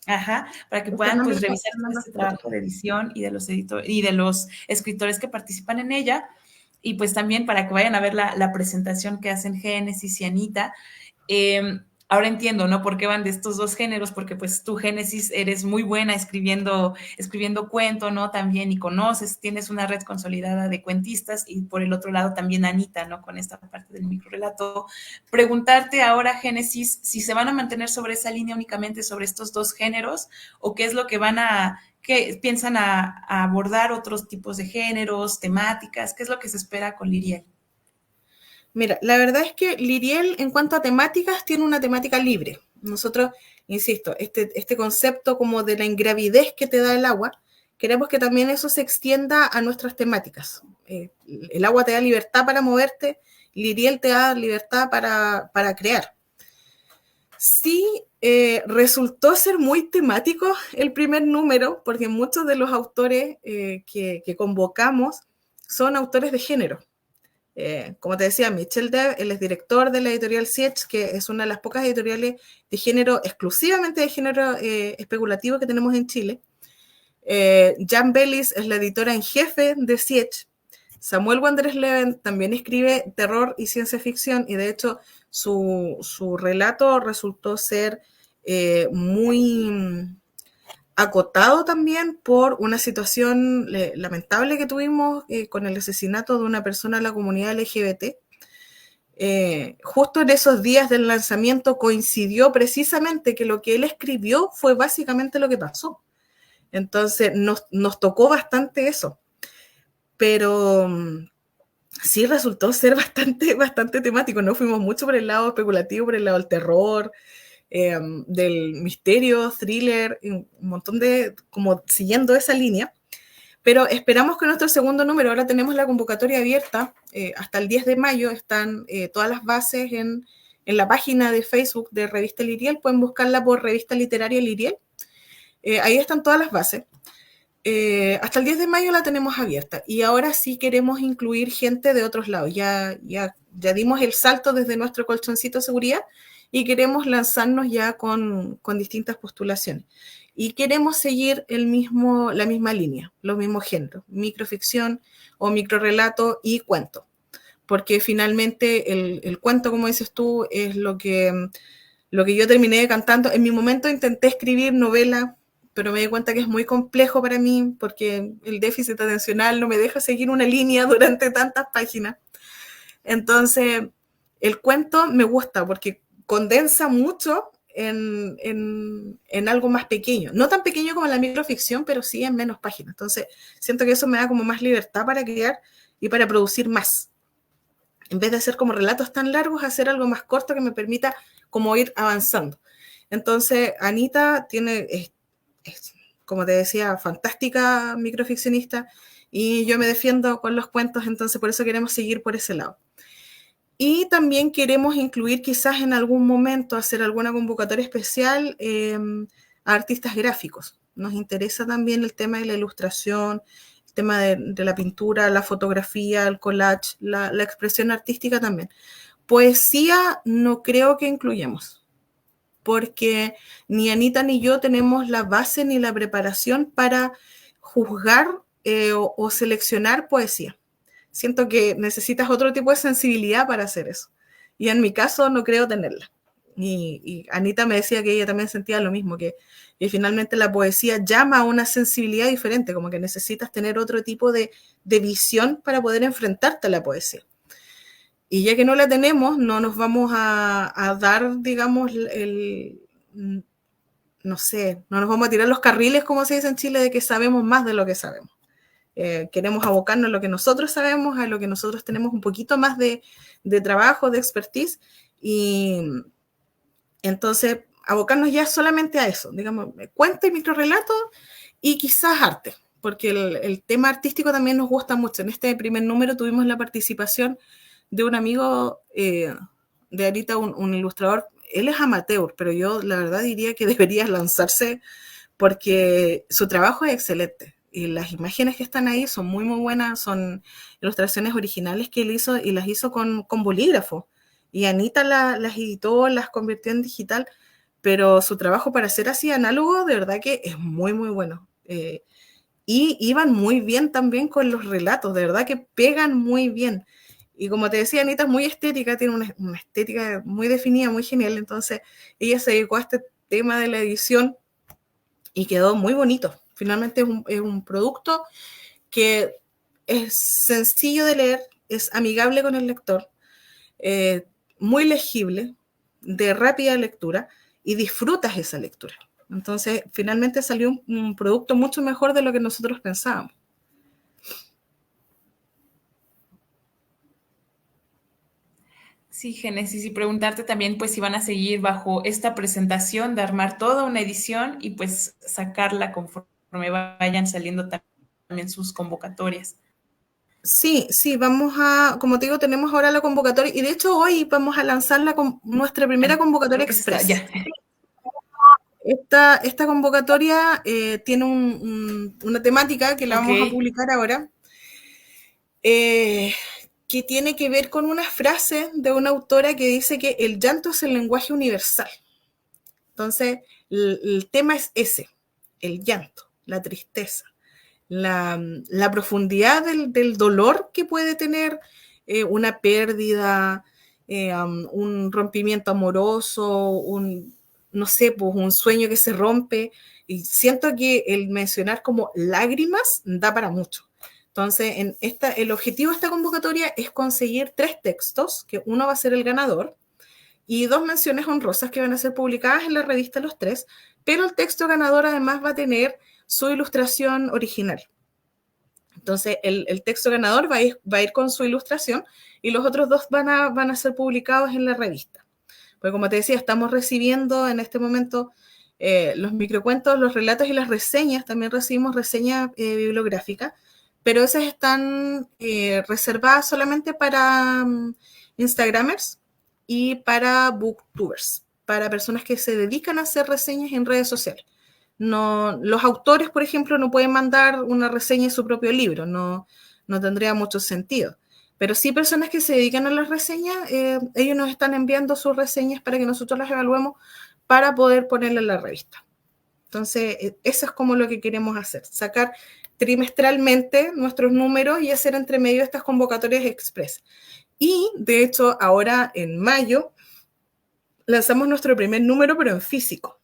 Ajá, para que Estas puedan son pues las revisar todo las este plataformas. trabajo de edición y de los editores y de los escritores que participan en ella. Y pues también para que vayan a ver la presentación que hacen Génesis y Anita. Ahora entiendo, ¿no? ¿Por qué van de estos dos géneros? Porque pues tú, Génesis, eres muy buena escribiendo cuento, ¿no? También y conoces, tienes una red consolidada de cuentistas y por el otro lado también Anita, ¿no? Con esta parte del microrelato. Preguntarte ahora, Génesis, si se van a mantener sobre esa línea únicamente sobre estos dos géneros o qué es lo que qué piensan a abordar otros tipos de géneros, temáticas, qué es lo que se espera con Liriel. Mira, la verdad es que Liriel, en cuanto a temáticas, tiene una temática libre. Nosotros, insisto, este concepto como de la ingravidez que te da el agua, queremos que también eso se extienda a nuestras temáticas. El agua te da libertad para moverte, Liriel te da libertad para crear. Sí, resultó ser muy temático el primer número, porque muchos de los autores que convocamos son autores de género. Como te decía, Michel Dev, él es director de la editorial Sietch, que es una de las pocas editoriales de género, exclusivamente de género especulativo que tenemos en Chile. Jan Bellis es la editora en jefe de Sietch. Samuel Wanderers Leven también escribe terror y ciencia ficción, y de hecho su relato resultó ser muy acotado también por una situación lamentable que tuvimos con el asesinato de una persona de la comunidad LGBT. Justo en esos días del lanzamiento coincidió precisamente que lo que él escribió fue básicamente lo que pasó. Entonces nos tocó bastante eso, pero sí resultó ser bastante temático, ¿no? Fuimos mucho por el lado especulativo, por el lado del terror, del misterio, thriller, un montón de, como siguiendo esa línea. Pero esperamos que nuestro segundo número, ahora tenemos la convocatoria abierta, hasta el 10 de mayo están todas las bases en la página de Facebook de Revista Liriel, pueden buscarla por Revista Literaria Liriel, ahí están todas las bases. Hasta el 10 de mayo la tenemos abierta y ahora sí queremos incluir gente de otros lados. Ya dimos el salto desde nuestro colchoncito de seguridad y queremos lanzarnos ya con distintas postulaciones. Y queremos seguir la misma línea, los mismos géneros, microficción o microrelato y cuento. Porque finalmente el cuento, como dices tú, es lo que yo terminé cantando. En mi momento intenté escribir novela, pero me di cuenta que es muy complejo para mí porque el déficit atencional no me deja seguir una línea durante tantas páginas. Entonces, el cuento me gusta porque condensa mucho en algo más pequeño. No tan pequeño como la microficción, pero sí en menos páginas. Entonces, siento que eso me da como más libertad para crear y para producir más. En vez de hacer como relatos tan largos, hacer algo más corto que me permita como ir avanzando. Entonces, Anita es, como te decía, fantástica microficcionista y yo me defiendo con los cuentos, entonces por eso queremos seguir por ese lado. Y también queremos incluir quizás en algún momento, hacer alguna convocatoria especial a artistas gráficos. Nos interesa también el tema de la ilustración, el tema de la pintura, la fotografía, el collage, la expresión artística también. Poesía no creo que incluyamos, porque ni Anita ni yo tenemos la base ni la preparación para juzgar o seleccionar poesía. Siento que necesitas otro tipo de sensibilidad para hacer eso. Y en mi caso no creo tenerla. Y Anita me decía que ella también sentía lo mismo, que finalmente la poesía llama a una sensibilidad diferente, como que necesitas tener otro tipo de visión para poder enfrentarte a la poesía. Y ya que no la tenemos, no nos vamos a dar, digamos, no sé, no nos vamos a tirar los carriles, como se dice en Chile, de que sabemos más de lo que sabemos. Queremos abocarnos a lo que nosotros sabemos, a lo que nosotros tenemos un poquito más de trabajo, de expertise, y entonces abocarnos ya solamente a eso, digamos, cuento y microrelato y quizás arte, porque el tema artístico también nos gusta mucho. En este primer número tuvimos la participación de un amigo de Anita, un ilustrador. Él es amateur, pero yo la verdad diría que debería lanzarse porque su trabajo es excelente. Y las imágenes que están ahí son muy, muy buenas, son ilustraciones originales que él hizo y las hizo con bolígrafo. Y Anita las editó, las convirtió en digital, pero su trabajo para ser así análogo, de verdad que es muy, muy bueno. Y iban muy bien también con los relatos, de verdad que pegan muy bien. Y como te decía, Anita es muy estética, tiene una estética muy definida, muy genial, entonces ella se dedicó a este tema de la edición y quedó muy bonito. Finalmente es un producto que es sencillo de leer, es amigable con el lector, eh, muy legible, de rápida lectura y disfrutas esa lectura. Entonces, finalmente salió un producto mucho mejor de lo que nosotros pensábamos. Sí, Génesis, y preguntarte también, pues, si van a seguir bajo esta presentación de armar toda una edición y pues sacarla conforme vayan saliendo también sus convocatorias. Sí, sí, vamos a, como te digo, tenemos ahora la convocatoria y de hecho hoy vamos a lanzar nuestra primera convocatoria Creo que está, express. ya. Esta convocatoria tiene una temática que la Ok. vamos a publicar ahora, eh, que tiene que ver con una frase de una autora que dice que el llanto es el lenguaje universal. Entonces, el tema es ese, el llanto, la tristeza, la profundidad del dolor que puede tener una pérdida, un rompimiento amoroso, no sé, pues un sueño que se rompe. Y siento que el mencionar como lágrimas da para mucho. Entonces, el objetivo de esta convocatoria es conseguir 3 textos, que uno va a ser el ganador, y 2 menciones honrosas que van a ser publicadas en la revista Los Tres, pero el texto ganador además va a tener su ilustración original. Entonces, el texto ganador va a ir con su ilustración y los otros 2 van a ser publicados en la revista. Porque como te decía, estamos recibiendo en este momento los microcuentos, los relatos y las reseñas. También recibimos reseñas bibliográficas, pero esas están reservadas solamente para Instagramers y para booktubers, para personas que se dedican a hacer reseñas en redes sociales. No, los autores, por ejemplo, no pueden mandar una reseña de su propio libro, no tendría mucho sentido. Pero sí personas que se dedican a las reseñas, ellos nos están enviando sus reseñas para que nosotros las evaluemos para poder ponerlas en la revista. Entonces, eso es como lo que queremos hacer, sacar trimestralmente nuestros números y hacer entre medio estas convocatorias express. Y, de hecho, ahora en mayo lanzamos nuestro primer número, pero en físico.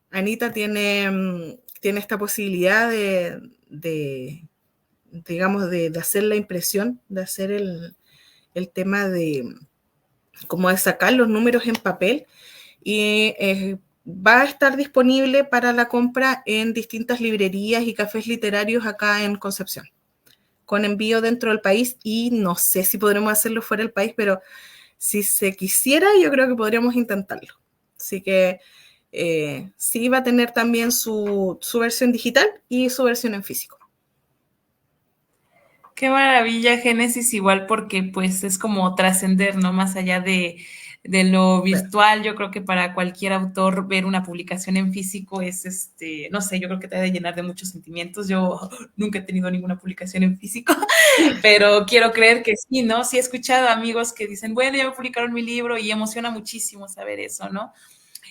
Anita tiene esta posibilidad digamos, de hacer la impresión, de hacer el tema como de sacar los números en papel y va a estar disponible para la compra en distintas librerías y cafés literarios acá en Concepción, con envío dentro del país y no sé si podremos hacerlo fuera del país, pero si se quisiera yo creo que podríamos intentarlo. Así que sí va a tener también su versión digital y su versión en físico. Qué maravilla, Génesis, igual porque pues es como trascender, ¿no? Más allá de lo Claro. virtual, yo creo que para cualquier autor ver una publicación en físico es, no sé, yo creo que te ha de llenar de muchos sentimientos. Yo nunca he tenido ninguna publicación en físico, pero quiero creer que sí, ¿no? Sí he escuchado amigos que dicen, bueno, ya me publicaron mi libro y emociona muchísimo saber eso, ¿no?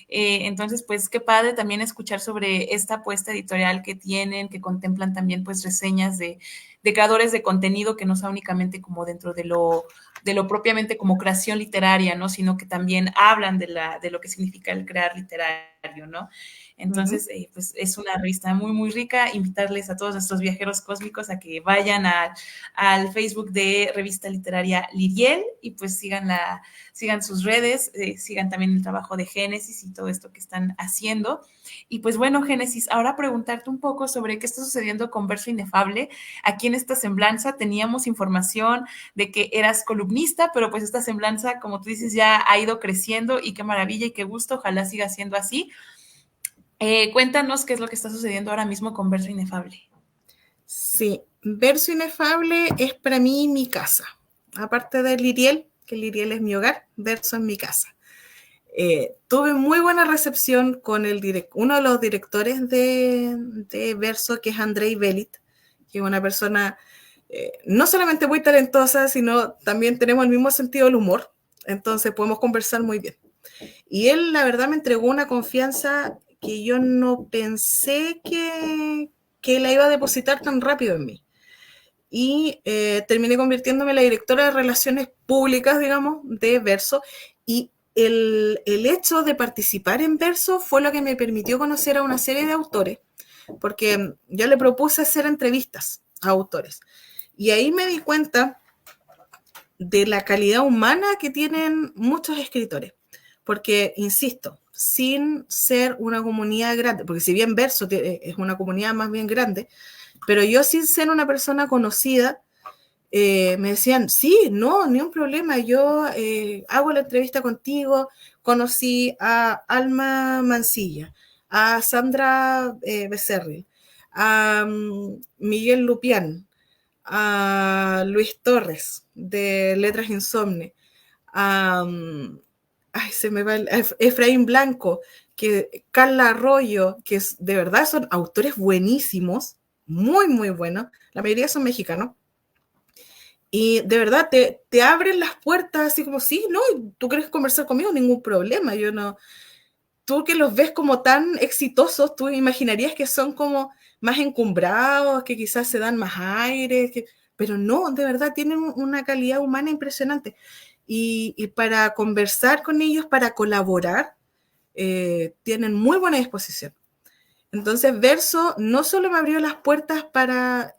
Entonces, pues qué padre también escuchar sobre esta apuesta editorial que tienen, que contemplan también pues reseñas de creadores de contenido que no sea únicamente como dentro de lo propiamente como creación literaria, ¿no? Sino que también hablan de lo que significa el crear literario, ¿no? Entonces, pues es una revista muy, muy rica. Invitarles a todos nuestros viajeros cósmicos a que vayan al Facebook de Revista Literaria Liriel y pues sigan sus redes, sigan también el trabajo de Génesis y todo esto que están haciendo. Y pues bueno, Génesis, ahora preguntarte un poco sobre qué está sucediendo con Verso Inefable. Aquí en esta semblanza teníamos información de que eras columnista, pero pues esta semblanza, como tú dices, ya ha ido creciendo y qué maravilla y qué gusto, ojalá siga siendo así. Cuéntanos qué es lo que está sucediendo ahora mismo con Verso Inefable. Sí, Verso Inefable es para mí mi casa. Aparte de Liriel, que Liriel es mi hogar, Verso es mi casa. Tuve muy buena recepción con uno de los directores de Verso, que es Andrei Belit, que es una persona no solamente muy talentosa, sino también tenemos el mismo sentido del humor, entonces podemos conversar muy bien. Y él, la verdad, me entregó una confianza que yo no pensé que la iba a depositar tan rápido en mí. Y terminé convirtiéndome en la directora de relaciones públicas, digamos, de Verso. Y el hecho de participar en Verso fue lo que me permitió conocer a una serie de autores, porque yo le propuse hacer entrevistas a autores. Y ahí me di cuenta de la calidad humana que tienen muchos escritores. Porque, insisto, sin ser una comunidad grande, porque si bien Verso es una comunidad más bien grande, pero yo sin ser una persona conocida, me decían, sí, no, ni un problema, yo hago la entrevista contigo, conocí a Alma Mancilla, a Sandra Becerril, a Miguel Lupián, a Luis Torres de Letras Insomne, a se me va Efraín Blanco, que Carla Arroyo, que de verdad son autores buenísimos, muy, muy buenos, la mayoría son mexicanos, y de verdad te abren las puertas así como, sí, no, tú quieres conversar conmigo, ningún problema, yo no, tú que los ves como tan exitosos, tú imaginarías que son como más encumbrados, que quizás se dan más aire, pero no, de verdad tienen una calidad humana impresionante. Y para conversar con ellos, para colaborar, tienen muy buena disposición. Entonces, Verso no solo me abrió las puertas para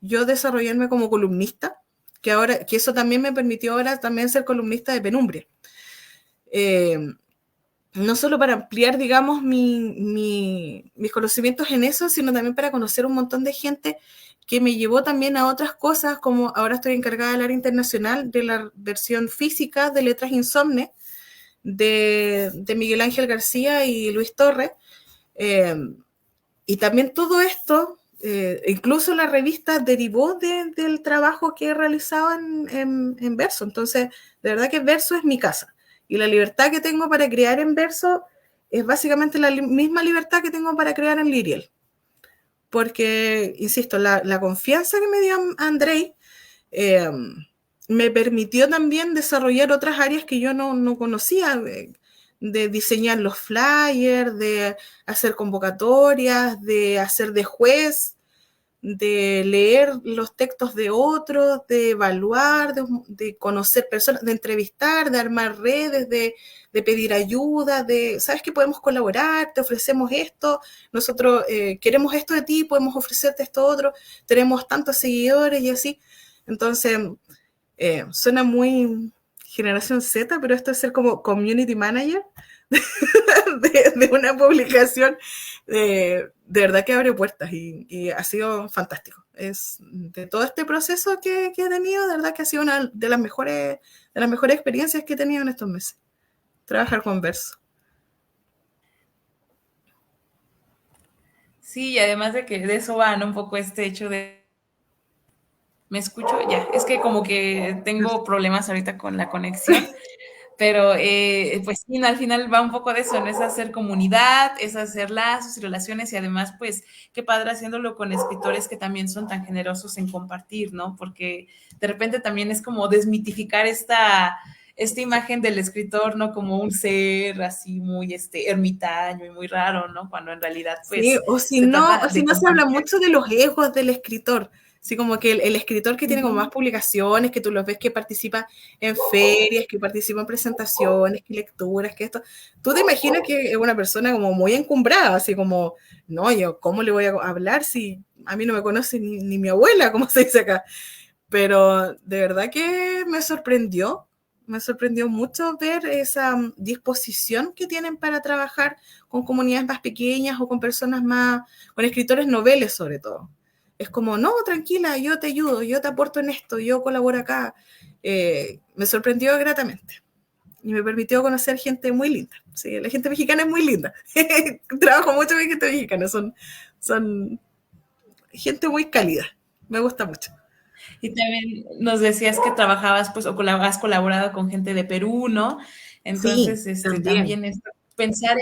yo desarrollarme como columnista, que eso también me permitió ahora también ser columnista de Penumbria. No solo para ampliar, digamos, mis conocimientos en eso, sino también para conocer un montón de gente que me llevó también a otras cosas, como ahora estoy encargada del área internacional de la versión física de Letras Insomne de Miguel Ángel García y Luis Torres. Y también todo esto, incluso la revista derivó del trabajo que he realizado en Verso. Entonces, de verdad que Verso es mi casa. Y la libertad que tengo para crear en Verso es básicamente la misma libertad que tengo para crear en Liriel. Porque, insisto, la confianza que me dio Andrei me permitió también desarrollar otras áreas que yo no conocía, de diseñar los flyers, de hacer convocatorias, de hacer de juez, de leer los textos de otros, de evaluar, de conocer personas, de entrevistar, de armar redes, de pedir ayuda, ¿sabes que podemos colaborar? Te ofrecemos esto, nosotros queremos esto de ti, podemos ofrecerte esto otro, tenemos tantos seguidores y así. Entonces, suena muy generación Z, pero esto es ser como community manager de una publicación, de verdad que abre puertas y ha sido fantástico. Es de todo este proceso que he tenido, de verdad que ha sido una de las mejores experiencias que he tenido en estos meses. Trabajar con Verso. Sí, y además de que de eso va, ¿no? Un poco este hecho de... ¿Me escucho? Ya, es que como que tengo problemas ahorita con la conexión, pero pues sí, al final va un poco de eso, ¿no? Es hacer comunidad, es hacer lazos y relaciones y además pues qué padre haciéndolo con escritores que también son tan generosos en compartir, ¿no? Porque de repente también es como desmitificar esta imagen del escritor, ¿no? Como un ser así muy ermitaño y muy raro, ¿no? Cuando en realidad Sí, pues o si se no, trata o si de no se habla compartir. mucho de los egos del escritor. Así como que el escritor que tiene como más publicaciones, que tú los ves que participa en ferias, que participa en presentaciones, que lecturas, que esto, tú te imaginas que es una persona como muy encumbrada, así como, no, yo, ¿cómo le voy a hablar si a mí no me conoce ni mi abuela, como se dice acá? Pero de verdad que me sorprendió mucho ver esa disposición que tienen para trabajar con comunidades más pequeñas o con personas más, con escritores noveles sobre todo. Es como, no, tranquila, yo te ayudo, yo te aporto en esto, yo colaboro acá. Me sorprendió gratamente y me permitió conocer gente muy linda. Sí, la gente mexicana es muy linda. Trabajo mucho con gente mexicana, son gente muy cálida. Me gusta mucho. Y también nos decías que trabajabas, pues, o has colaborado con gente de Perú, ¿no? Sí, Entonces, también. también pensar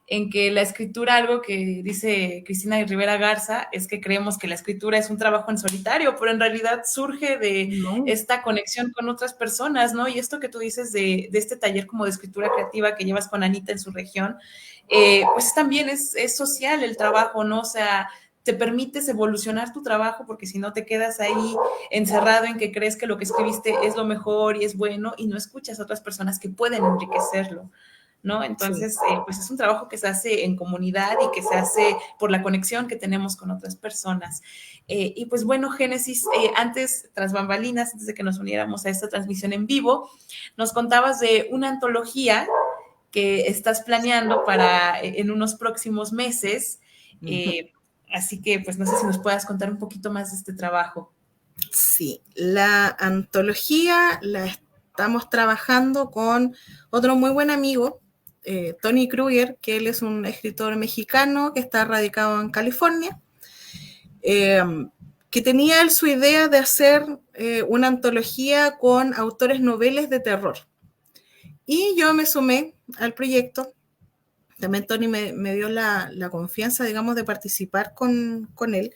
en que la escritura, algo que dice Cristina Rivera Garza, es que creemos que la escritura es un trabajo en solitario, pero en realidad surge de No, esta conexión con otras personas, ¿no? Y esto que tú dices de este taller como de escritura creativa que llevas con Anita en su región, pues también es social el trabajo, ¿no? O sea, te permites evolucionar tu trabajo porque si no te quedas ahí encerrado en que crees que lo que escribiste es lo mejor y es bueno y no escuchas a otras personas que pueden enriquecerlo, ¿no? sí. Entonces, pues es un trabajo que se hace en comunidad y que se hace por la conexión que tenemos con otras personas. Y pues bueno, Génesis, antes, tras bambalinas, antes de que nos uniéramos a esta transmisión en vivo, nos contabas de una antología que estás planeando para en unos próximos meses. Ujú. Eh, Así que, pues no sé si nos puedas contar un poquito más de este trabajo. Sí, la antología la estamos trabajando con otro muy buen amigo, Tony Kruger, que él es un escritor mexicano que está radicado en California, eh, que tenía él su idea de hacer una antología con autores noveles de terror. Y yo me sumé al proyecto. También Tony me dio la confianza, digamos, de participar con él.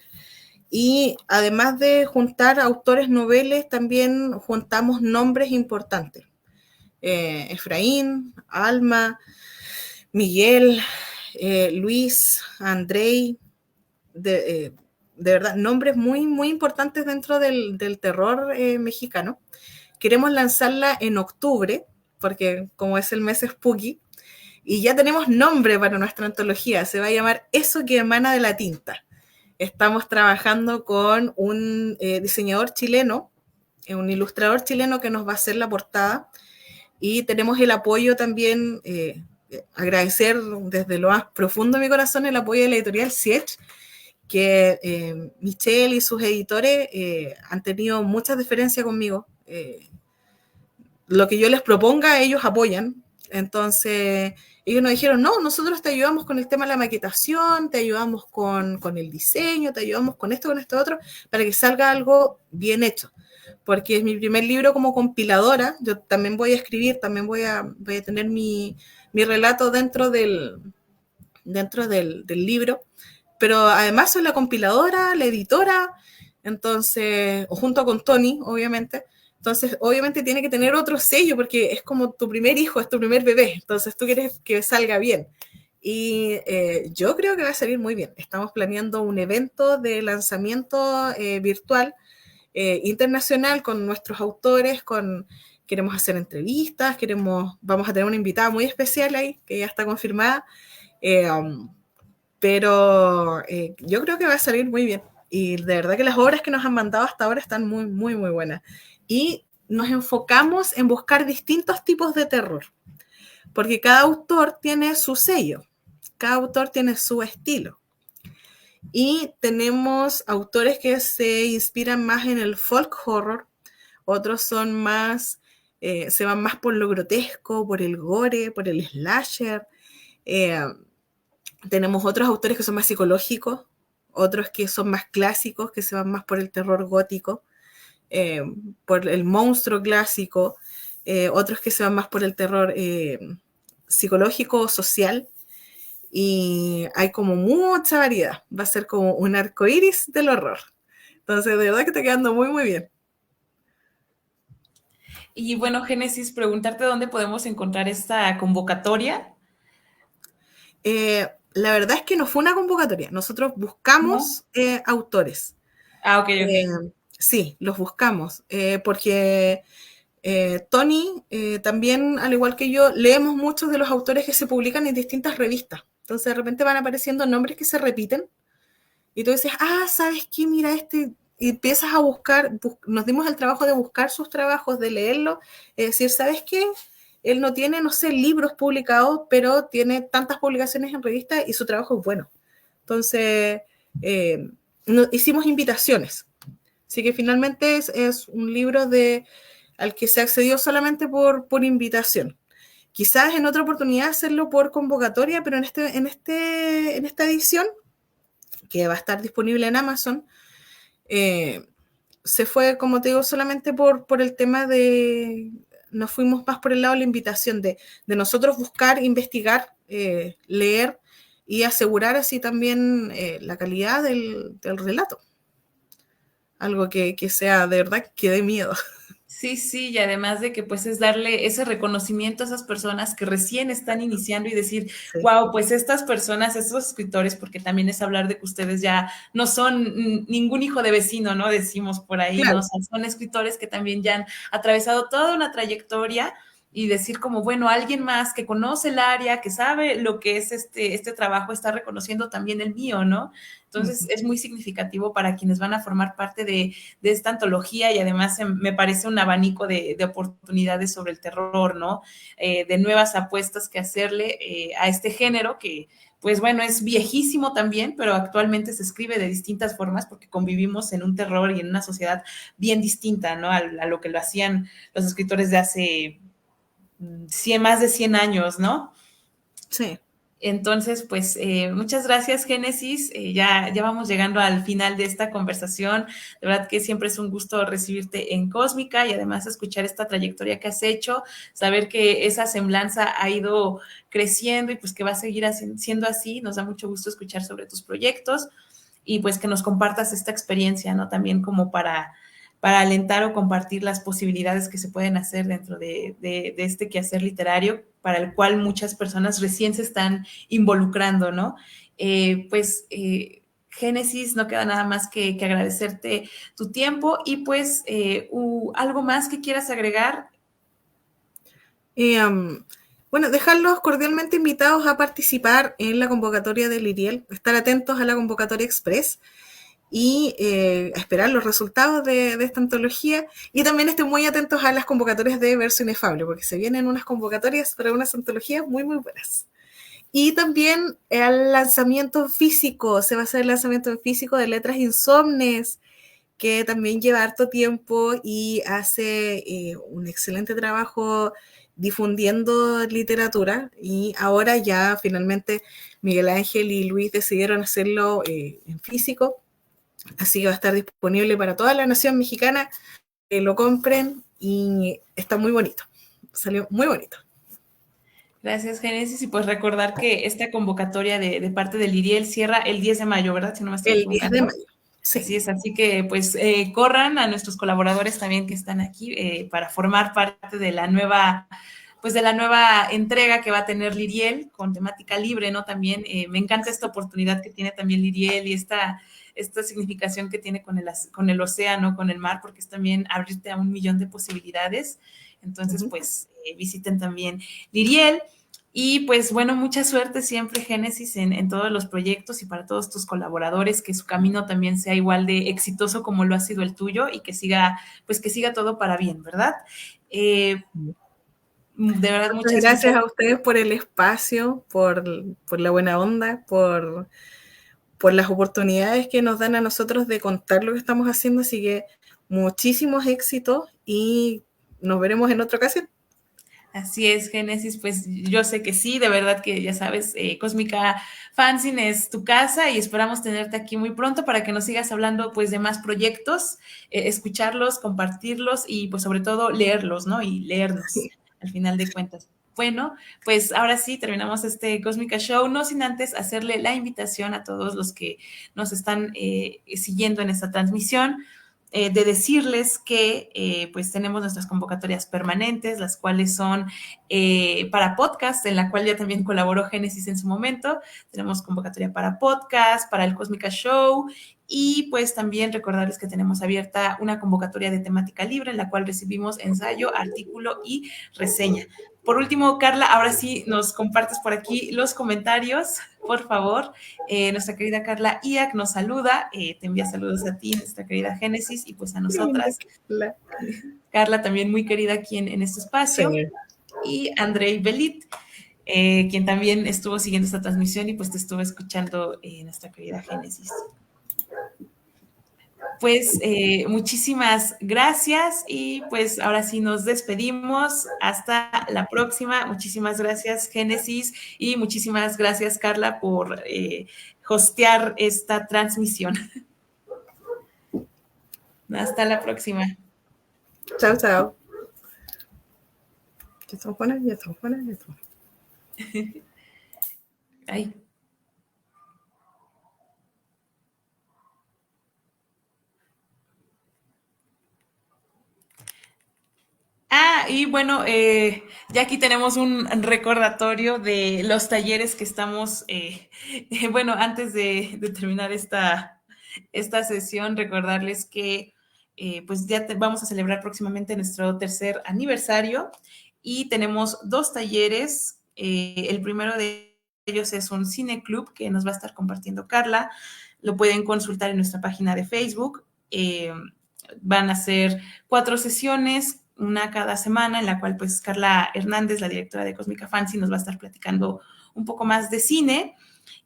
Y además de juntar autores noveles, también juntamos nombres importantes. Efraín, Alma, Miguel, Luis, Andrei, de verdad, nombres muy, muy importantes dentro del terror mexicano. Queremos lanzarla en octubre, porque como es el mes spooky, y ya tenemos nombre para nuestra antología, se va a llamar Eso que emana de la tinta. Estamos trabajando con un diseñador chileno, un ilustrador chileno que nos va a hacer la portada y tenemos el apoyo también, agradecer desde lo más profundo de mi corazón el apoyo de la editorial Siech, que Michelle y sus editores han tenido mucha diferencia conmigo. Lo que yo les proponga, ellos apoyan. Entonces, ellos nos dijeron, no, nosotros te ayudamos con el tema de la maquetación, te ayudamos con el diseño, te ayudamos con esto, otro, para que salga algo bien hecho. Porque es mi primer libro como compiladora, yo también voy a escribir, también voy a tener mi relato dentro del libro, pero además soy la compiladora, la editora, entonces, o junto con Tony, obviamente, entonces obviamente tiene que tener otro sello porque es como tu primer hijo, es tu primer bebé, entonces tú quieres que salga bien. Y yo creo que va a salir muy bien. Estamos planeando un evento de lanzamiento virtual internacional con nuestros autores, queremos hacer entrevistas, vamos a tener una invitada muy especial ahí, que ya está confirmada, eh, um, pero yo creo que va a salir muy bien. Y de verdad que las obras que nos han mandado hasta ahora están muy, muy, muy buenas. Y nos enfocamos en buscar distintos tipos de terror, porque cada autor tiene su sello, cada autor tiene su estilo. Y tenemos autores que se inspiran más en el folk horror, otros son más, se van más por lo grotesco, por el gore, por el slasher. Eh, Tenemos otros autores que son más psicológicos, otros que son más clásicos, que se van más por el terror gótico, eh, por el monstruo clásico, otros que se van más por el terror psicológico, social, y hay como mucha variedad. Va a ser como un arco iris del horror. Entonces, de verdad que está quedando muy, muy bien. Y bueno, Génesis, preguntarte dónde podemos encontrar esta convocatoria, La verdad es que no fue una convocatoria. Nosotros ¿no? buscamos autores. Ah, ok, Eh, ok. sí, los buscamos, porque Tony también, al igual que yo, leemos muchos de los autores que se publican en distintas revistas. Entonces de repente van apareciendo nombres que se repiten y tú dices, ah, ¿sabes qué? Mira este, y empiezas a buscar, nos dimos el trabajo de buscar sus trabajos, de leerlo, es decir, ¿sabes qué? Él no tiene, no sé, libros publicados, pero tiene tantas publicaciones en revistas y su trabajo es bueno. Entonces, eh, hicimos invitaciones. Así que finalmente es un libro al que se accedió solamente por invitación. Quizás en otra oportunidad hacerlo por convocatoria, pero en esta edición, que va a estar disponible en Amazon, eh, se fue, como te digo, solamente por el tema de, nos fuimos más por el lado de la invitación de nosotros buscar, investigar, leer y asegurar así también la calidad del relato. Algo que sea de verdad que dé miedo. Sí, sí, y además de que pues es darle ese reconocimiento a esas personas que recién están iniciando y decir, Sí, wow, pues estas personas, estos escritores, porque también es hablar de que ustedes ya no son ningún hijo de vecino, ¿no? Decimos por ahí, ¿no? claro. Son escritores que también ya han atravesado toda una trayectoria y decir como, bueno, alguien más que conoce el área, que sabe lo que es este trabajo, está reconociendo también el mío, ¿no? Entonces Ujú. es muy significativo para quienes van a formar parte de esta antología y además me parece un abanico de oportunidades sobre el terror, ¿no? De nuevas apuestas que hacerle a este género que, pues bueno, es viejísimo también, pero actualmente se escribe de distintas formas porque convivimos en un terror y en una sociedad bien distinta, ¿no? A lo que lo hacían los escritores de hace 100, más de 100 años, ¿no? Sí. Entonces, pues muchas gracias, Génesis. Ya vamos llegando al final de esta conversación. De verdad que siempre es un gusto recibirte en Cósmica y además escuchar esta trayectoria que has hecho, saber que esa semblanza ha ido creciendo y pues que va a seguir siendo así. Nos da mucho gusto escuchar sobre tus proyectos y pues que nos compartas esta experiencia, ¿no? También como para alentar o compartir las posibilidades que se pueden hacer dentro de este quehacer literario para el cual muchas personas recién se están involucrando, ¿no? Pues Génesis, no queda nada más que agradecerte tu tiempo y pues algo más que quieras agregar. Y, bueno, dejarlos cordialmente invitados a participar en la convocatoria del IRIEL, estar atentos a la convocatoria express y a esperar los resultados de esta antología. Y también estén muy atentos a las convocatorias de Verso Inefable, porque se vienen unas convocatorias para unas antologías muy, muy buenas. Y también al lanzamiento físico, se va a hacer el lanzamiento físico de Letras Insomnes, que también lleva harto tiempo y hace un excelente trabajo difundiendo literatura. Y ahora ya finalmente Miguel Ángel y Luis decidieron hacerlo en físico, así que va a estar disponible para toda la nación mexicana, que lo compren y está muy bonito, salió muy bonito. Gracias, Génesis. Y pues recordar que esta convocatoria de parte del IRIEL cierra el 10 de mayo, ¿verdad? Si no me estoy El 10 de equivocando. mayo, sí. Así es, así que pues corran a nuestros colaboradores también que están aquí para formar parte de la nueva, pues de la nueva entrega que va a tener Liriel con temática libre, ¿no? También me encanta esta oportunidad que tiene también Liriel y esta significación que tiene con el océano, con el mar, porque es también abrirte a 1 millón de posibilidades. Entonces, Uh-huh. pues visiten también Liriel. Y pues bueno, mucha suerte siempre, Génesis, en todos los proyectos y para todos tus colaboradores, que su camino también sea igual de exitoso como lo ha sido el tuyo y pues que siga todo para bien, ¿verdad? De verdad, Muchas muchas, gracias muchas. a ustedes por el espacio, por la buena onda, por las oportunidades que nos dan a nosotros de contar lo que estamos haciendo. Así que muchísimos éxitos y nos veremos en otra ocasión. Así es, Génesis, pues yo sé que sí, de verdad que ya sabes, Cósmica Fanzine es tu casa y esperamos tenerte aquí muy pronto para que nos sigas hablando pues de más proyectos, escucharlos, compartirlos y pues sobre todo leerlos, ¿no? Y leernos Sí. al final de cuentas. Bueno, pues ahora sí terminamos este Cósmica Show, no sin antes hacerle la invitación a todos los que nos están siguiendo en esta transmisión de decirles que pues tenemos nuestras convocatorias permanentes, las cuales son para podcast, en la cual ya también colaboró Génesis en su momento. Tenemos convocatoria para podcast, para el Cósmica Show, y pues también recordarles que tenemos abierta una convocatoria de temática libre en la cual recibimos ensayo, artículo y reseña. Por último, Carla, ahora sí nos compartes por aquí los comentarios, por favor. Nuestra querida Carla Iac nos saluda, te envía saludos a ti, nuestra querida Génesis, y pues a nosotras. Carla, también muy querida aquí en este espacio. Sí. Y Andrei Belit, quien también estuvo siguiendo esta transmisión y pues te estuvo escuchando, nuestra querida Génesis. Pues muchísimas gracias y pues ahora sí nos despedimos. Hasta la próxima. Muchísimas gracias, Génesis, y muchísimas gracias, Carla, por hostear esta transmisión. Hasta la próxima. Chao, chao. Ya estamos buenas, ya estamos buenas, ya estamos. Ay. Y bueno, ya aquí tenemos un recordatorio de los talleres que estamos, bueno, antes de terminar esta sesión, recordarles que pues ya vamos a celebrar próximamente nuestro 3er aniversario y tenemos 2 talleres. El primero de ellos es un cine club que nos va a estar compartiendo Carla. Lo pueden consultar en nuestra página de Facebook. Van a ser 4 sesiones, una cada semana, en la cual pues Carla Hernández, la directora de Cósmica Fancy, nos va a estar platicando un poco más de cine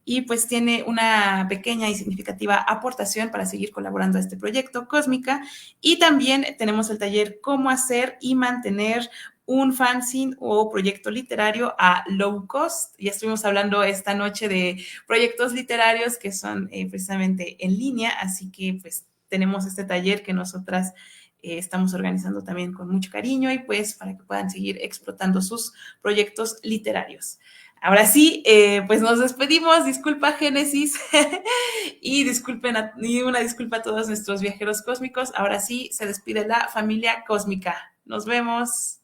y pues tiene una pequeña y significativa aportación para seguir colaborando a este proyecto Cósmica. Y también tenemos el taller Cómo hacer y mantener un fanzine o proyecto literario a low cost. Ya estuvimos hablando esta noche de proyectos literarios que son precisamente en línea, así que pues tenemos este taller que nosotras estamos organizando también con mucho cariño y pues para que puedan seguir explotando sus proyectos literarios. Ahora sí, pues nos despedimos. Disculpa, Génesis, y una disculpa a todos nuestros viajeros cósmicos. Ahora sí, se despide la familia cósmica. Nos vemos.